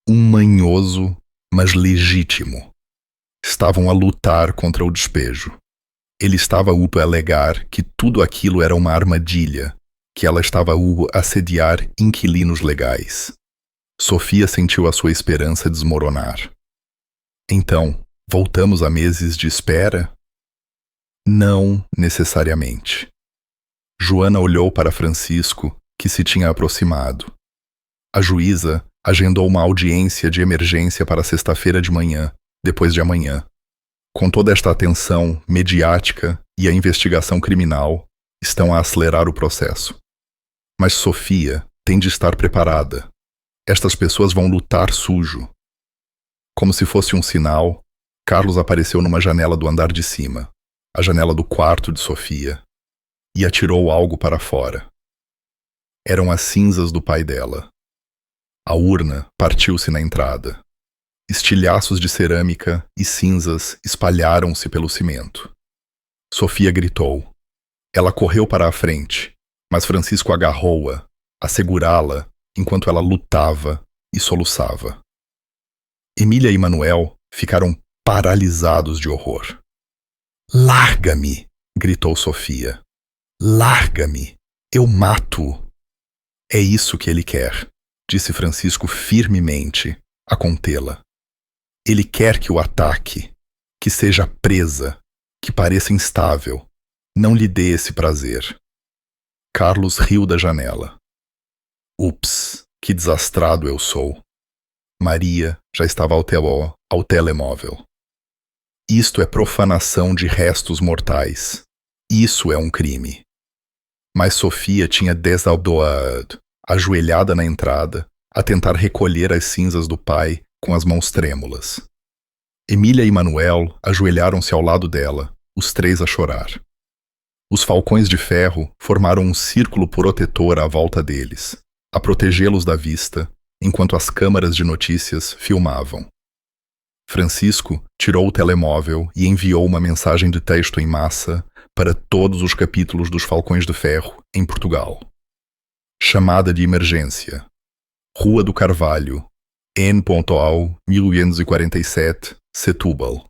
S1: Um manhoso, mas legítimo. Estavam a lutar contra o despejo. Ele estava a alegar que tudo aquilo era uma armadilha, que ela estava a assediar inquilinos legais. Sofia sentiu a sua esperança desmoronar. Então, voltamos a meses de espera? Não necessariamente. Joana olhou para Francisco, que se tinha aproximado. A juíza agendou uma audiência de emergência para sexta-feira de manhã, depois de amanhã. Com toda esta atenção mediática e a investigação criminal estão a acelerar o processo. Mas Sofia tem de estar preparada. Estas pessoas vão lutar sujo. Como se fosse um sinal, Carlos apareceu numa janela do andar de cima, a janela do quarto de Sofia, e atirou algo para fora. Eram as cinzas do pai dela. A urna partiu-se na entrada. Estilhaços de cerâmica e cinzas espalharam-se pelo cimento. Sofia gritou. Ela correu para a frente, mas Francisco agarrou-a, a segurá-la, enquanto ela lutava e soluçava. Emília e Manuel ficaram paralisados de horror. Larga-me! Gritou Sofia. Larga-me! Eu mato-o! É isso que ele quer, disse Francisco firmemente, a contê-la. Ele quer que o ataque, que seja presa, que pareça instável. Não lhe dê esse prazer. Carlos riu da janela. Ups, que desastrado eu sou. Maria já estava ao telemóvel. Isto é profanação de restos mortais. Isso é um crime. Mas Sofia tinha desadoado, ajoelhada na entrada, a tentar recolher as cinzas do pai com as mãos trêmulas. Emília e Manuel ajoelharam-se ao lado dela, os 3 a chorar. Os falcões de ferro formaram um círculo protetor à volta deles, a protegê-los da vista, enquanto as câmaras de notícias filmavam. Francisco tirou o telemóvel e enviou uma mensagem de texto em massa para todos os capítulos dos Falcões de Ferro em Portugal. Chamada de emergência. Rua do Carvalho, N.ao 1847, Setúbal.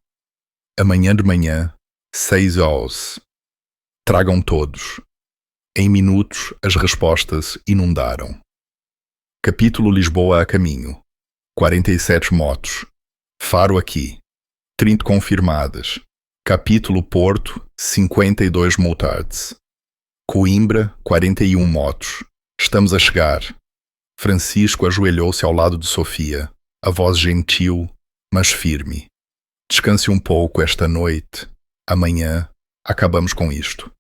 S1: Amanhã de manhã, 6 horas. Tragam todos. Em minutos, as respostas inundaram. Capítulo Lisboa a caminho. 47 motos. Faro aqui. 30 confirmadas. Capítulo Porto, 52 multados. Coimbra, 41 motos. Estamos a chegar. Francisco ajoelhou-se ao lado de Sofia, a voz gentil, mas firme. Descanse um pouco esta noite. Amanhã acabamos com isto.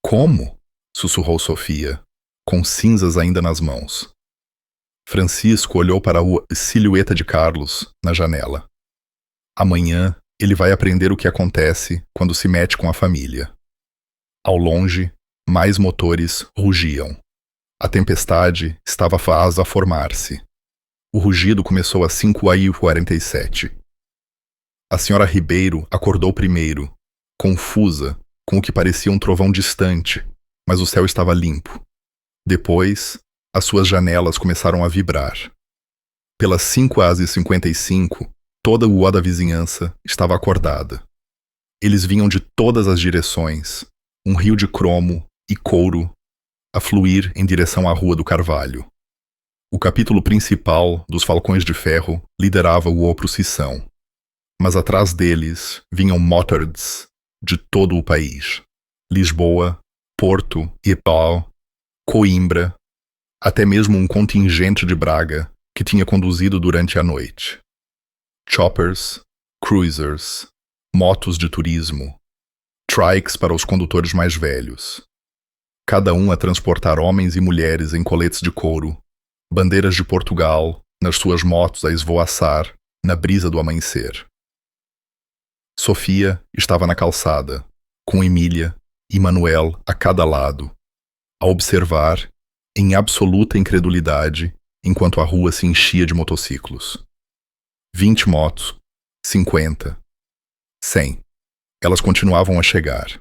S1: Como? Sussurrou Sofia, com cinzas ainda nas mãos. Francisco olhou para a silhueta de Carlos na janela. Amanhã ele vai aprender o que acontece quando se mete com a família. Ao longe, mais motores rugiam. A tempestade estava a formar-se. O rugido começou às 5h47. A senhora Ribeiro acordou primeiro, confusa, com o que parecia um trovão distante, mas o céu estava limpo. Depois, as suas janelas começaram a vibrar. Pelas 5h55, toda a rua da vizinhança estava acordada. Eles vinham de todas as direções, um rio de cromo e couro a fluir em direção à Rua do Carvalho. O capítulo principal dos Falcões de Ferro liderava a procissão, mas atrás deles vinham motards de todo o país. Lisboa, Porto, Ipau, Coimbra, até mesmo um contingente de Braga que tinha conduzido durante a noite. Choppers, cruisers, motos de turismo, trikes para os condutores mais velhos. Cada um a transportar homens e mulheres em coletes de couro, bandeiras de Portugal, nas suas motos a esvoaçar na brisa do amanhecer. Sofia estava na calçada, com Emília e Manuel a cada lado, a observar, em absoluta incredulidade, enquanto a rua se enchia de motociclos. 20 motos, 50, 100. Elas continuavam a chegar.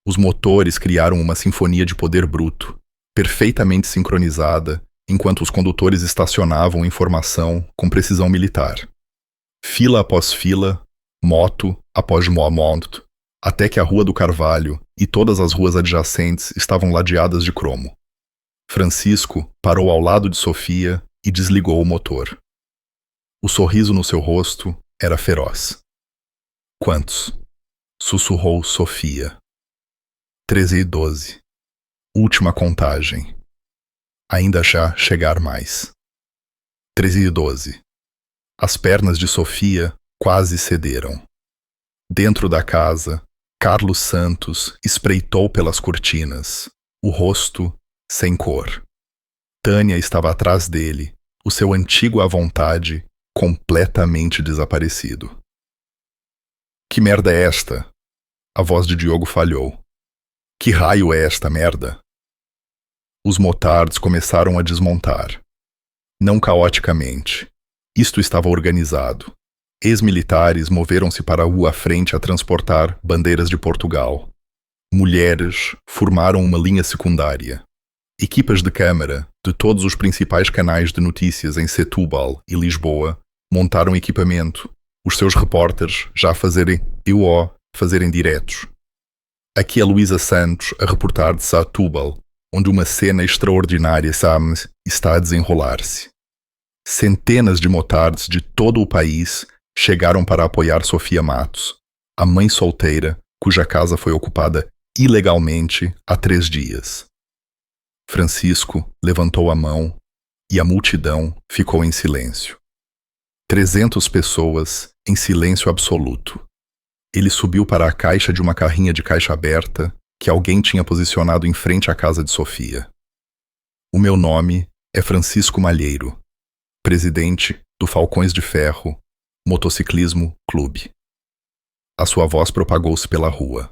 S1: Os motores criaram uma sinfonia de poder bruto, perfeitamente sincronizada, enquanto os condutores estacionavam em formação com precisão militar. Fila após fila, moto após moto, até que a Rua do Carvalho e todas as ruas adjacentes estavam ladeadas de cromo. Francisco parou ao lado de Sofia e desligou o motor. O sorriso no seu rosto era feroz. Quantos? Sussurrou Sofia. 13h12. Última contagem. Ainda já chegar mais. 13h12. As pernas de Sofia quase cederam. Dentro da casa, Carlos Santos espreitou pelas cortinas, o rosto sem cor. Tânia estava atrás dele, o seu antigo à vontade completamente desaparecido. Que merda é esta? A voz de Diogo falhou. Que raio é esta merda? Os motards começaram a desmontar. Não caoticamente. Isto estava organizado. Ex-militares moveram-se para a rua à frente a transportar bandeiras de Portugal. Mulheres formaram uma linha secundária. Equipas de câmara de todos os principais canais de notícias em Setúbal e Lisboa montaram equipamento, os seus repórteres já a fazerem diretos. Aqui a Luísa Santos a reportar de Setúbal, onde uma cena extraordinária está a desenrolar-se. Centenas de motards de todo o país chegaram para apoiar Sofia Matos, a mãe solteira cuja casa foi ocupada ilegalmente há 3 dias. Francisco levantou a mão e a multidão ficou em silêncio. 300 pessoas em silêncio absoluto. Ele subiu para a caixa de uma carrinha de caixa aberta que alguém tinha posicionado em frente à casa de Sofia. O meu nome é Francisco Malheiro, presidente do Falcões de Ferro, Motociclismo Clube. A sua voz propagou-se pela rua.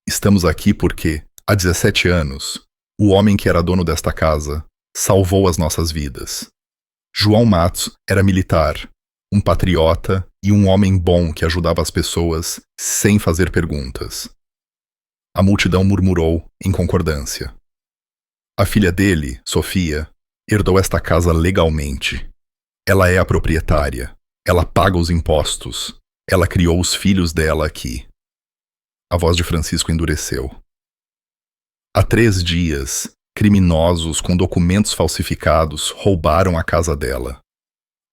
S1: Estamos aqui porque, há 17 anos, o homem que era dono desta casa salvou as nossas vidas. João Matos era militar, um patriota e um homem bom que ajudava as pessoas sem fazer perguntas. A multidão murmurou em concordância. A filha dele, Sofia, herdou esta casa legalmente. Ela é a proprietária. Ela paga os impostos. Ela criou os filhos dela aqui. A voz de Francisco endureceu. Há 3 dias, criminosos com documentos falsificados roubaram a casa dela.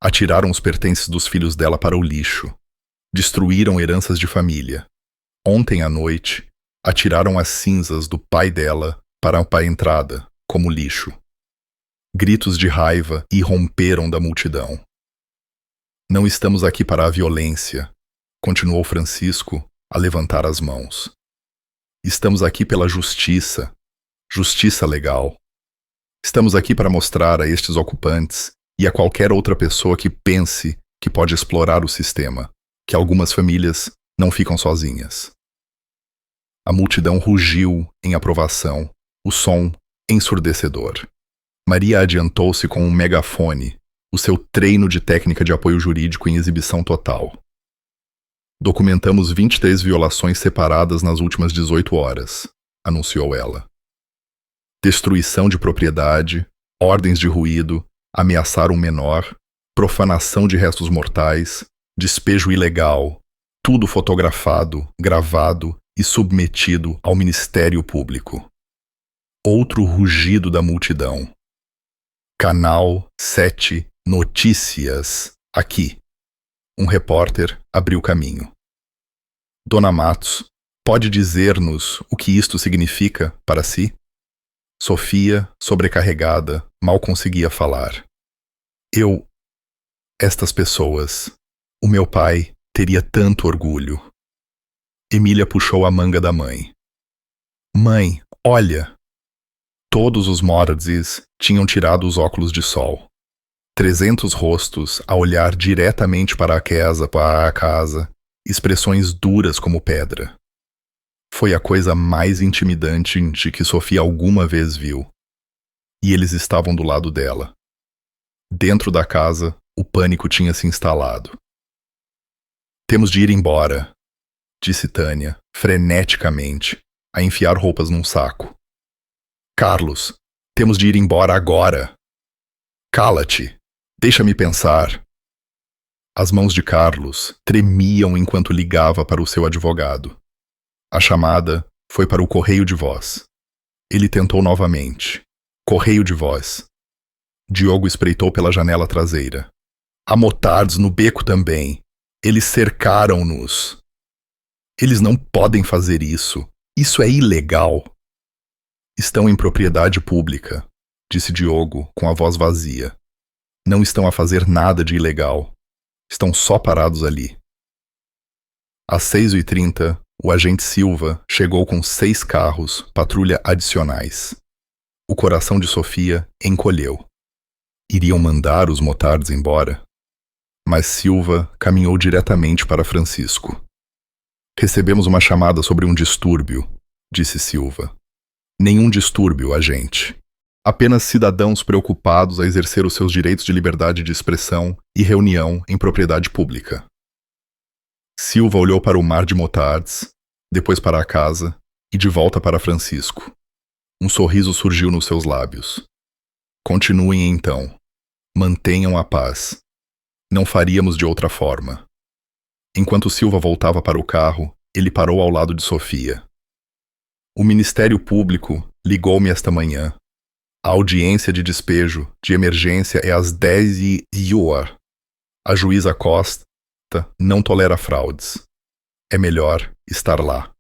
S1: Atiraram os pertences dos filhos dela para o lixo. Destruíram heranças de família. Ontem à noite, atiraram as cinzas do pai dela para a entrada, como lixo. Gritos de raiva irromperam da multidão. Não estamos aqui para a violência, continuou Francisco a levantar as mãos. Estamos aqui pela justiça, justiça legal. Estamos aqui para mostrar a estes ocupantes e a qualquer outra pessoa que pense que pode explorar o sistema, que algumas famílias não ficam sozinhas. A multidão rugiu em aprovação, o som ensurdecedor. Maria adiantou-se com um megafone, o seu treino de técnica de apoio jurídico em exibição total. Documentamos 23 violações separadas nas últimas 18 horas, anunciou ela. Destruição de propriedade, ordens de ruído, ameaçar um menor, profanação de restos mortais, despejo ilegal, tudo fotografado, gravado e submetido ao Ministério Público. Outro rugido da multidão. Canal 7 Notícias, aqui. Um repórter abriu caminho. Dona Matos, pode dizer-nos o que isto significa para si? Sofia, sobrecarregada, mal conseguia falar. Estas pessoas, o meu pai teria tanto orgulho. Emília puxou a manga da mãe. Mãe, olha! Todos os Moradzes tinham tirado os óculos de sol. 300 rostos a olhar diretamente para a casa, expressões duras como pedra. Foi a coisa mais intimidante que Sofia alguma vez viu. E eles estavam do lado dela. Dentro da casa, o pânico tinha se instalado. Temos de ir embora, disse Tânia, freneticamente, a enfiar roupas num saco. Carlos, temos de ir embora agora. Cala-te, deixa-me pensar. As mãos de Carlos tremiam enquanto ligava para o seu advogado. A chamada foi para o correio de voz. Ele tentou novamente. Correio de voz. Diogo espreitou pela janela traseira. Há motards no beco também. Eles cercaram-nos. Eles não podem fazer isso. Isso é ilegal. Estão em propriedade pública, disse Diogo com a voz vazia. Não estão a fazer nada de ilegal. Estão só parados ali. Às 6h30, o agente Silva chegou com 6 carros, patrulha adicionais. O coração de Sofia encolheu. Iriam mandar os motards embora? Mas Silva caminhou diretamente para Francisco. Recebemos uma chamada sobre um distúrbio, disse Silva. Nenhum distúrbio, agente. Apenas cidadãos preocupados a exercer os seus direitos de liberdade de expressão e reunião em propriedade pública. Silva olhou para o mar de motards, depois para a casa e de volta para Francisco. Um sorriso surgiu nos seus lábios. Continuem então. Mantenham a paz. Não faríamos de outra forma. Enquanto Silva voltava para o carro, ele parou ao lado de Sofia. O Ministério Público ligou-me esta manhã. A audiência de despejo de emergência é às 10h. A juíza Costa não tolera fraudes. É melhor estar lá.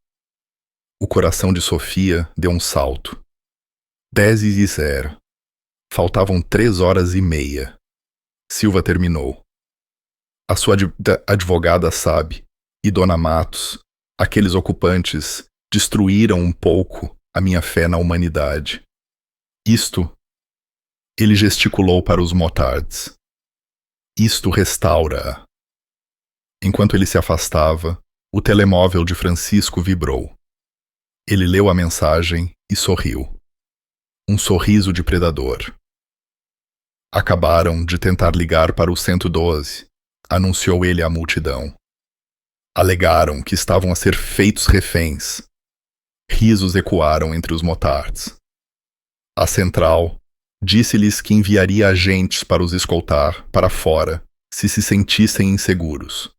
S1: O coração de Sofia deu um salto. 10h. Faltavam 3h30. Silva terminou. A sua advogada sabe, e Dona Matos, aqueles ocupantes destruíram um pouco a minha fé na humanidade. Isto, ele gesticulou para os motards. Isto restaura-a. Enquanto ele se afastava, o telemóvel de Francisco vibrou. Ele leu a mensagem e sorriu. Um sorriso de predador. Acabaram de tentar ligar para o 112, anunciou ele à multidão. Alegaram que estavam a ser feitos reféns. Risos ecoaram entre os motards. A central disse-lhes que enviaria agentes para os escoltar para fora se sentissem inseguros.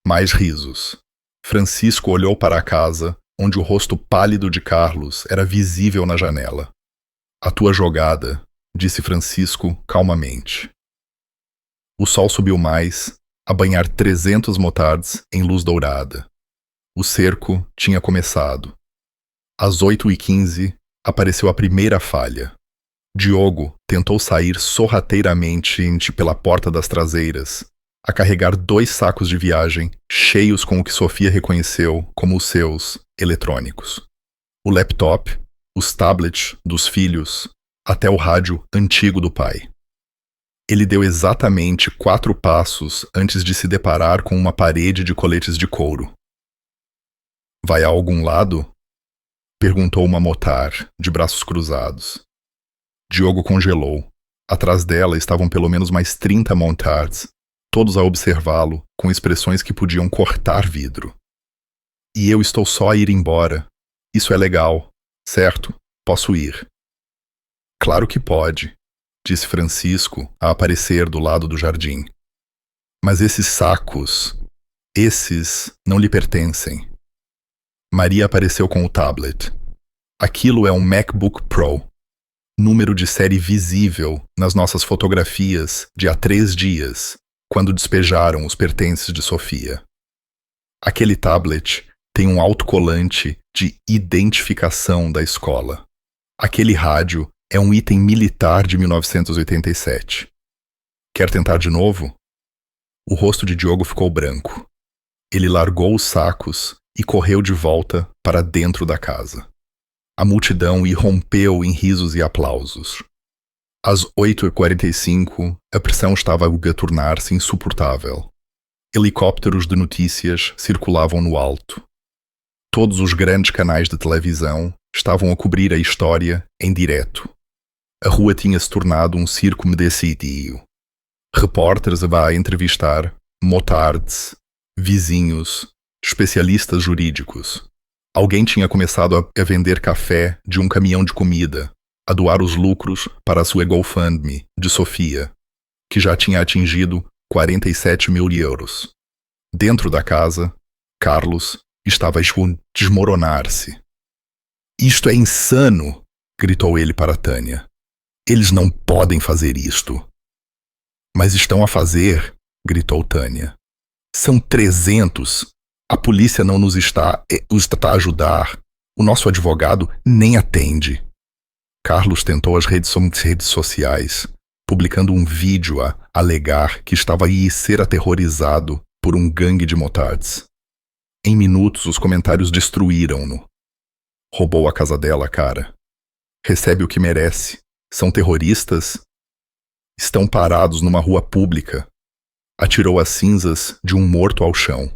S1: Mais risos. Francisco olhou para a casa, onde o rosto pálido de Carlos era visível na janela. A tua jogada, disse Francisco calmamente. O sol subiu mais, a banhar 300 motards em luz dourada. O cerco tinha começado. Às 8h15, apareceu a primeira falha. Diogo tentou sair sorrateiramente pela porta das traseiras, a carregar 2 sacos de viagem cheios com o que Sofia reconheceu como os seus eletrônicos. O laptop, os tablets dos filhos, até o rádio antigo do pai. Ele deu exatamente 4 passos antes de se deparar com uma parede de coletes de couro. Vai a algum lado? Perguntou uma motar, de braços cruzados. Diogo congelou. Atrás dela estavam pelo menos mais 30 montards, todos a observá-lo, com expressões que podiam cortar vidro. E eu estou só a ir embora. Isso é legal, certo? Posso ir. Claro que pode, disse Francisco, a aparecer do lado do jardim. Mas esses sacos, esses não lhe pertencem. Maria apareceu com o tablet. Aquilo é um MacBook Pro. Número de série visível nas nossas fotografias de há 3 dias, quando despejaram os pertences de Sofia. Aquele tablet tem um autocolante de identificação da escola. Aquele rádio é um item militar de 1987. Quer tentar de novo? O rosto de Diogo ficou branco. Ele largou os sacos e correu de volta para dentro da casa. A multidão irrompeu em risos e aplausos. Às 8h45, a pressão estava a tornar-se insuportável. Helicópteros de notícias circulavam no alto. Todos os grandes canais de televisão estavam a cobrir a história em direto. A rua tinha se tornado um circo medecidio. Repórteres a entrevistar motards, vizinhos, especialistas jurídicos. Alguém tinha começado a vender café de um caminhão de comida, a doar os lucros para a sua GoFundMe de Sofia, que já tinha atingido 47 mil euros. Dentro da casa, Carlos estava a desmoronar-se. Isto é insano, gritou ele para Tânia. Eles não podem fazer isto. Mas estão a fazer, gritou Tânia. São 300. A polícia não nos está a ajudar. O nosso advogado nem atende. Carlos tentou as redes sociais, publicando um vídeo a alegar que estava a ser aterrorizado por um gangue de motards. Em minutos, os comentários destruíram-no. Roubou a casa dela, cara. Recebe o que merece. São terroristas? Estão parados numa rua pública. Atirou as cinzas de um morto ao chão.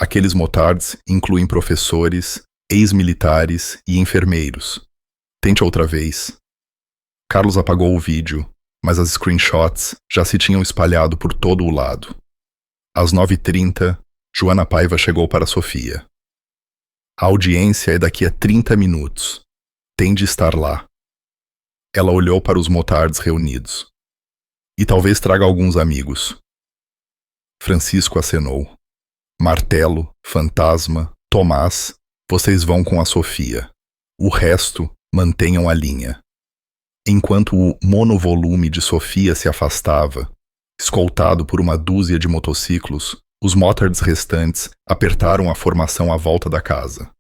S1: Aqueles motards incluem professores, ex-militares e enfermeiros. Tente outra vez. Carlos apagou o vídeo, mas as screenshots já se tinham espalhado por todo o lado. Às 9h30, Joana Paiva chegou para Sofia. A audiência é daqui a 30 minutos. Tem de estar lá. Ela olhou para os motards reunidos. E talvez traga alguns amigos. Francisco acenou. Martelo, Fantasma, Tomás, vocês vão com a Sofia. O resto, mantenham a linha. Enquanto o monovolume de Sofia se afastava, escoltado por uma dúzia de motociclos, os motards restantes apertaram a formação à volta da casa.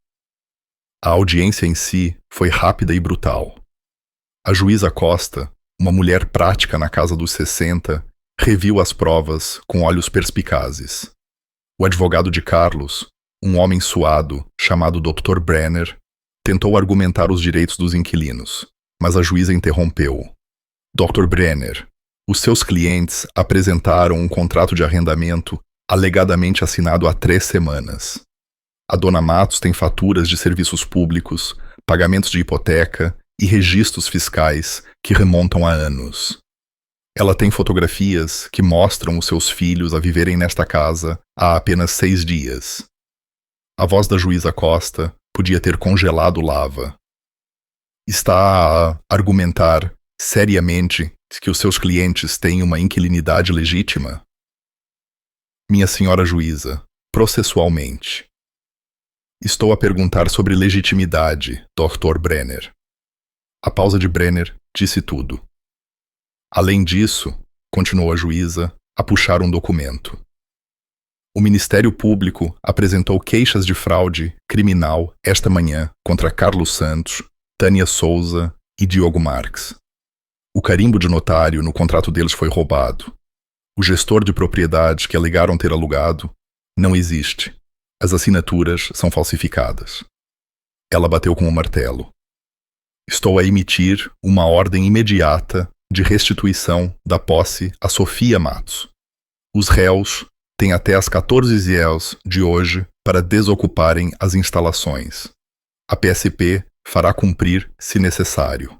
S1: A audiência em si foi rápida e brutal. A juíza Costa, uma mulher prática na casa dos 60, reviu as provas com olhos perspicazes. O advogado de Carlos, um homem suado, chamado Dr. Brenner, tentou argumentar os direitos dos inquilinos, mas a juíza interrompeu-o. Dr. Brenner, os seus clientes apresentaram um contrato de arrendamento alegadamente assinado há 3 semanas. A dona Matos tem faturas de serviços públicos, pagamentos de hipoteca e registros fiscais que remontam a anos. Ela tem fotografias que mostram os seus filhos a viverem nesta casa há apenas 6 dias. A voz da juíza Costa podia ter congelado lava. Está a argumentar seriamente que os seus clientes têm uma inquilinidade legítima? Minha senhora juíza, processualmente. Estou a perguntar sobre legitimidade, Dr. Brenner. A pausa de Brenner disse tudo. Além disso, continuou a juíza, a puxar um documento. O Ministério Público apresentou queixas de fraude criminal esta manhã contra Carlos Santos, Tânia Souza e Diogo Marques. O carimbo de notário no contrato deles foi roubado. O gestor de propriedade que alegaram ter alugado não existe. As assinaturas são falsificadas. Ela bateu com o martelo. Estou a emitir uma ordem imediata de restituição da posse a Sofia Matos. Os réus têm até as 14 de hoje para desocuparem as instalações. A PSP fará cumprir se necessário.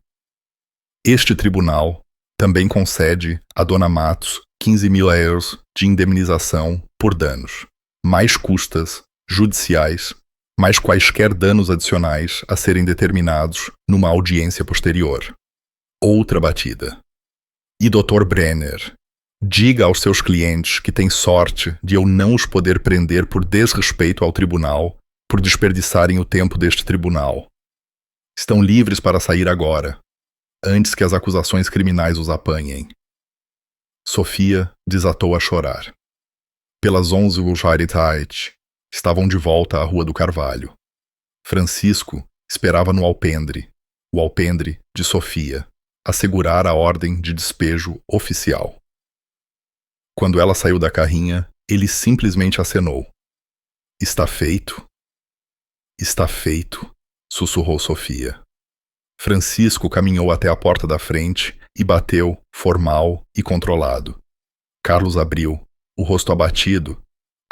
S1: Este tribunal também concede a Dona Matos 15.000 euros de indemnização por danos, mais custas judiciais, mais quaisquer danos adicionais a serem determinados numa audiência posterior. Outra batida. E Dr. Brenner, diga aos seus clientes que tem sorte de eu não os poder prender por desrespeito ao tribunal, por desperdiçarem o tempo deste tribunal. Estão livres para sair agora, antes que as acusações criminais os apanhem. Sofia desatou a chorar. Pelas 11h estavam de volta à Rua do Carvalho. Francisco esperava no alpendre, o alpendre de Sofia, assegurar a ordem de despejo oficial. Quando ela saiu da carrinha, ele simplesmente acenou. Está feito? Está feito, sussurrou Sofia. Francisco caminhou até a porta da frente e bateu, formal e controlado. Carlos abriu, o rosto abatido.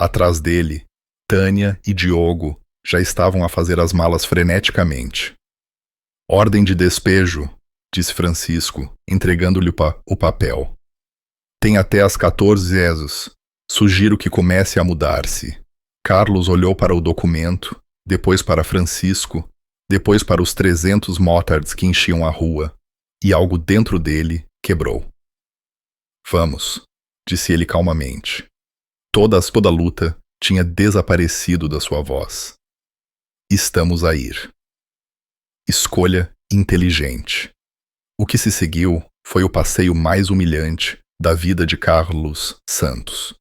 S1: Atrás dele, Tânia e Diogo já estavam a fazer as malas freneticamente. Ordem de despejo, disse Francisco, entregando-lhe o papel. Tem até as 14 Sugiro que comece a mudar-se. Carlos olhou para o documento, depois para Francisco, depois para os 300 motards que enchiam a rua, e algo dentro dele quebrou. Vamos, disse ele calmamente. Toda a luta tinha desaparecido da sua voz. Estamos a ir. Escolha inteligente. O que se seguiu foi o passeio mais humilhante da vida de Carlos Santos.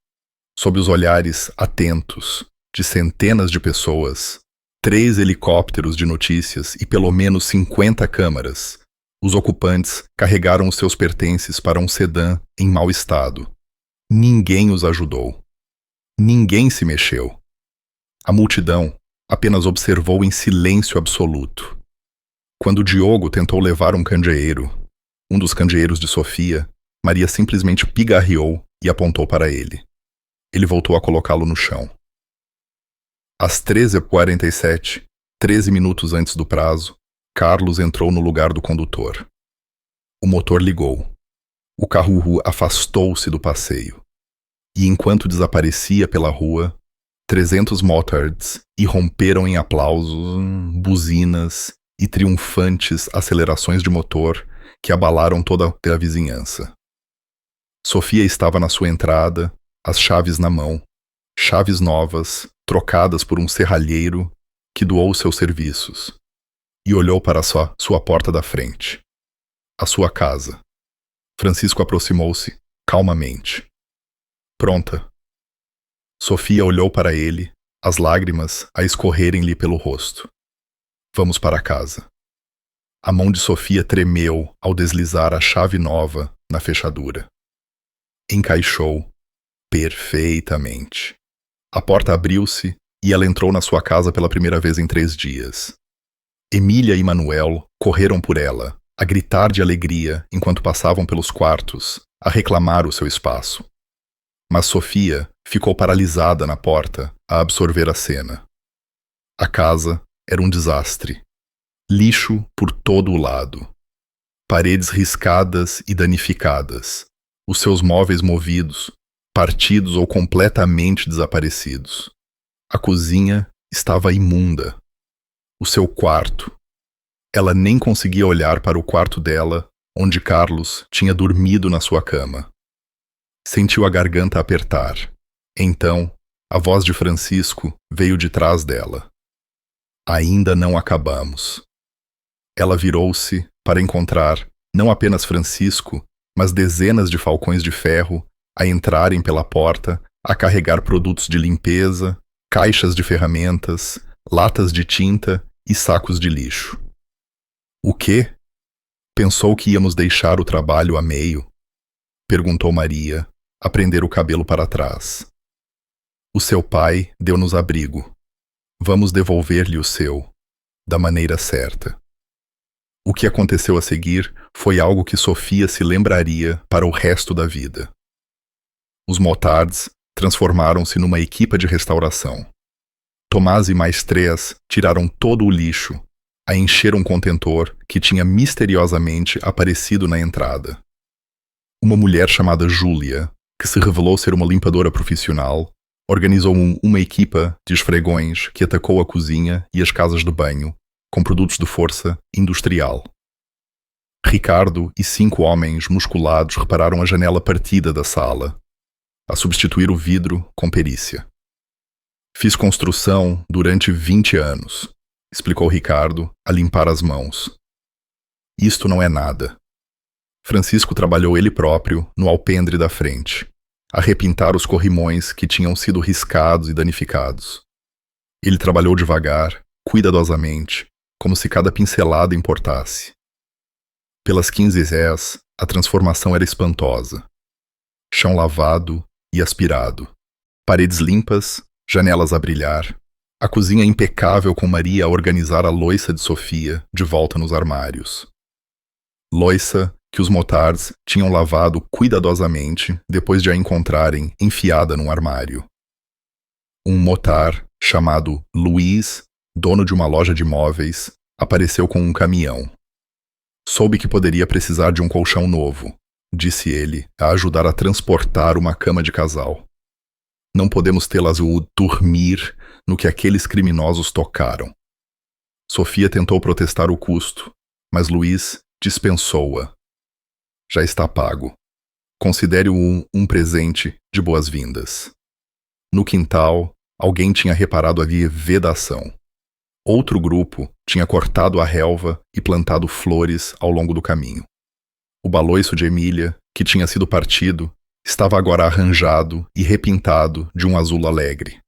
S1: Sob os olhares atentos de centenas de pessoas, 3 helicópteros de notícias e pelo menos 50 câmaras, os ocupantes carregaram os seus pertences para um sedã em mau estado. Ninguém os ajudou. Ninguém se mexeu. A multidão apenas observou em silêncio absoluto. Quando Diogo tentou levar um candeeiro, um dos candeeiros de Sofia, Maria simplesmente pigarreou e apontou para ele. Ele voltou a colocá-lo no chão. Às 13h47, 13 minutos antes do prazo, Carlos entrou no lugar do condutor. O motor ligou. O carro afastou-se do passeio. E enquanto desaparecia pela rua, 300 motards irromperam em aplausos, buzinas e triunfantes acelerações de motor que abalaram toda a vizinhança. Sofia estava na sua entrada, as chaves na mão, chaves novas, trocadas por um serralheiro que doou seus serviços, e olhou para sua porta da frente. A sua casa. Francisco aproximou-se, calmamente. Pronta. Sofia olhou para ele, as lágrimas a escorrerem-lhe pelo rosto. Vamos para casa. A mão de Sofia tremeu ao deslizar a chave nova na fechadura. Encaixou perfeitamente. A porta abriu-se e ela entrou na sua casa pela primeira vez em 3 dias. Emília e Manuel correram por ela, a gritar de alegria enquanto passavam pelos quartos, a reclamar o seu espaço. Mas Sofia ficou paralisada na porta a absorver a cena. A casa era um desastre. Lixo por todo o lado. Paredes riscadas e danificadas. Os seus móveis movidos, partidos ou completamente desaparecidos. A cozinha estava imunda. O seu quarto. Ela nem conseguia olhar para o quarto dela, onde Carlos tinha dormido na sua cama. Sentiu a garganta apertar. Então, A voz de Francisco veio de trás dela. Ainda não acabamos. Ela virou-se para encontrar não apenas Francisco, mas dezenas de falcões de ferro a entrarem pela porta, a carregar produtos de limpeza, caixas de ferramentas, latas de tinta e sacos de lixo. O quê? Pensou que íamos deixar o trabalho a meio? Perguntou Maria, a prender o cabelo para trás. O seu pai deu-nos abrigo. Vamos devolver-lhe o seu, da maneira certa. O que aconteceu a seguir foi algo que Sofia se lembraria para o resto da vida. Os motards transformaram-se numa equipa de restauração. Tomás e mais 3 tiraram todo o lixo, a encher um contentor que tinha misteriosamente aparecido na entrada. Uma mulher chamada Júlia, que se revelou ser uma limpadora profissional, organizou uma equipa de esfregões que atacou a cozinha e as casas de banho com produtos de força industrial. Ricardo e 5 homens musculados repararam a janela partida da sala, a substituir o vidro com perícia. Fiz construção durante 20 anos, explicou Ricardo, a limpar as mãos. Isto não é nada. Francisco trabalhou ele próprio no alpendre da frente, a repintar os corrimões que tinham sido riscados e danificados. Ele trabalhou devagar, cuidadosamente, como se cada pincelada importasse. Pelas 15 rés, a transformação era espantosa. Chão lavado e aspirado, paredes limpas, janelas a brilhar, a cozinha impecável com Maria a organizar a louça de Sofia de volta nos armários. Louça que os motards tinham lavado cuidadosamente depois de a encontrarem enfiada num armário. Um motar chamado Luiz, dono de uma loja de móveis, apareceu com um caminhão. Soube que poderia precisar de um colchão novo, disse ele, a ajudar a transportar uma cama de casal. Não podemos tê-las dormir no que aqueles criminosos tocaram. Sofia tentou protestar o custo, mas Luiz dispensou-a. Já está pago. Considere-o um presente de boas-vindas. No quintal, alguém tinha reparado a vedação. Outro grupo tinha cortado a relva e plantado flores ao longo do caminho. O baloiço de Emília, que tinha sido partido, estava agora arranjado e repintado de um azul alegre.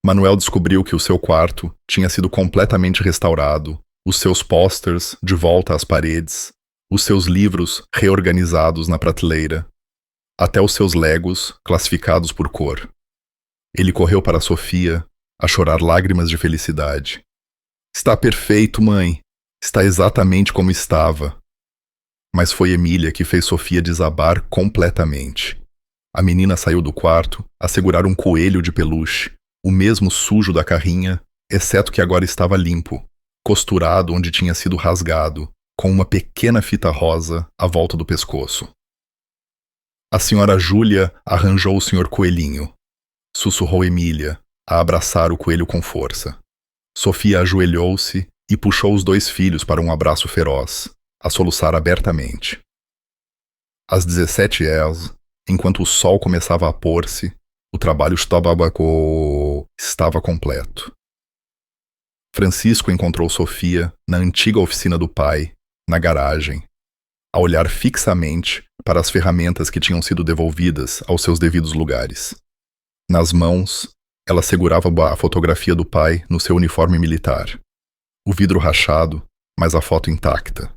S1: Manuel descobriu que o seu quarto tinha sido completamente restaurado, os seus posters de volta às paredes, os seus livros reorganizados na prateleira, até os seus legos classificados por cor. Ele correu para Sofia, a chorar lágrimas de felicidade. Está perfeito, mãe. Está exatamente como estava. Mas foi Emília que fez Sofia desabar completamente. A menina saiu do quarto a segurar um coelho de peluche, o mesmo sujo da carrinha, exceto que agora estava limpo, costurado onde tinha sido rasgado, com uma pequena fita rosa à volta do pescoço. A senhora Júlia arranjou o senhor Coelhinho, sussurrou Emília, a abraçar o coelho com força. Sofia ajoelhou-se e puxou os 2 filhos para um abraço feroz, a soluçar abertamente. Às 17 horas, enquanto o sol começava a pôr-se, o trabalho estava completo. Francisco encontrou Sofia na antiga oficina do pai, na garagem, a olhar fixamente para as ferramentas que tinham sido devolvidas aos seus devidos lugares. Nas mãos, ela segurava a fotografia do pai no seu uniforme militar. O vidro rachado, mas a foto intacta.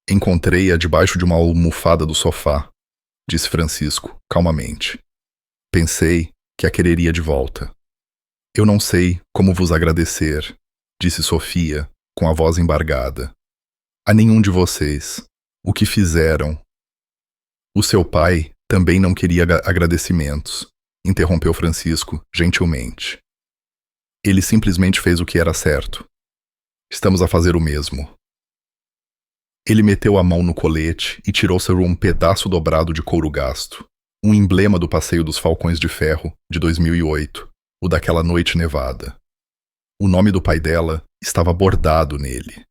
S1: Encontrei-a debaixo de uma almofada do sofá, disse Francisco, calmamente. Pensei que a quereria de volta. Eu não sei como vos agradecer, disse Sofia, com a voz embargada. A nenhum de vocês. O que fizeram? O seu pai também não queria agradecimentos, interrompeu Francisco, gentilmente. Ele simplesmente fez o que era certo. Estamos a fazer o mesmo. Ele meteu a mão no colete e tirou-se um pedaço dobrado de couro gasto, um emblema do Passeio dos Falcões de Ferro, de 2008, o daquela noite nevada. O nome do pai dela estava bordado nele.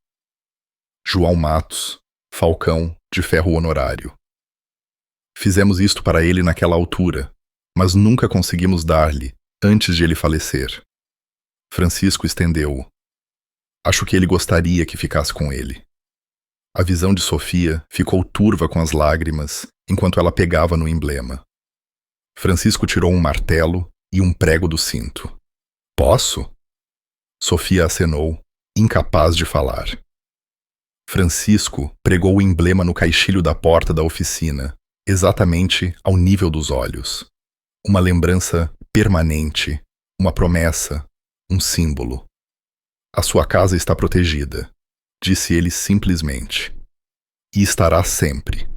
S1: João Matos, Falcão de Ferro Honorário. Fizemos isto para ele naquela altura, mas nunca conseguimos dar-lhe, antes de ele falecer. Francisco estendeu-o. Acho que ele gostaria que ficasse com ele. A visão de Sofia ficou turva com as lágrimas enquanto ela pegava no emblema. Francisco tirou um martelo e um prego do cinto. Posso? Sofia acenou, incapaz de falar. Francisco pregou o emblema no caixilho da porta da oficina, exatamente ao nível dos olhos. Uma lembrança permanente, uma promessa, um símbolo. A sua casa está protegida, disse ele simplesmente. E estará sempre.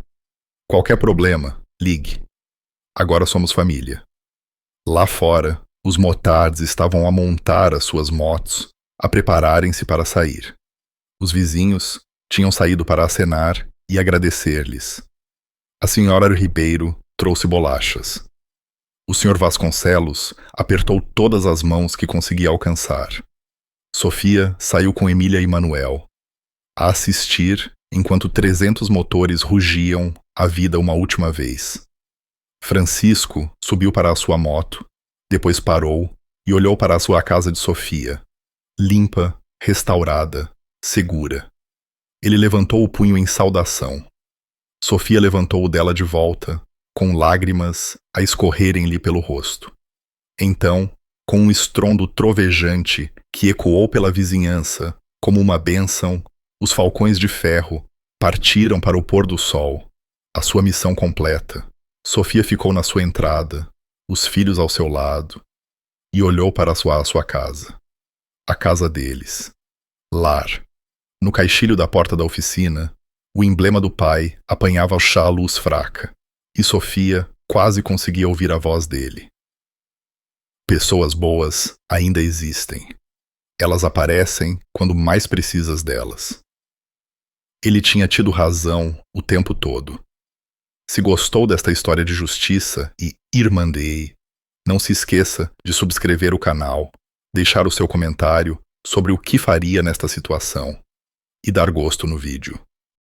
S1: Qualquer problema, ligue. Agora somos família. Lá fora, os motards estavam a montar as suas motos, a prepararem-se para sair. Os vizinhos tinham saído para acenar e agradecer-lhes. A senhora Ribeiro trouxe bolachas. O senhor Vasconcelos apertou todas as mãos que conseguia alcançar. Sofia saiu com Emília e Manuel, a assistir enquanto 300 motores rugiam a vida uma última vez. Francisco subiu para a sua moto, depois parou e olhou para a sua casa de Sofia, limpa, restaurada, segura. Ele levantou o punho em saudação. Sofia levantou o dela de volta, com lágrimas a escorrerem-lhe pelo rosto. Então, com um estrondo trovejante que ecoou pela vizinhança, como uma bênção, os falcões de ferro partiram para o pôr do sol, a sua missão completa. Sofia ficou na sua entrada, os filhos ao seu lado, e olhou para a sua casa. A casa deles. Lar. No caixilho da porta da oficina, o emblema do pai apanhava ao chá a luz fraca, e Sofia quase conseguia ouvir a voz dele. Pessoas boas ainda existem. Elas aparecem quando mais precisas delas. Ele tinha tido razão o tempo todo. Se gostou desta história de justiça e irmandade, não se esqueça de subscrever o canal, deixar o seu comentário sobre o que faria nesta situação e dar gosto no vídeo.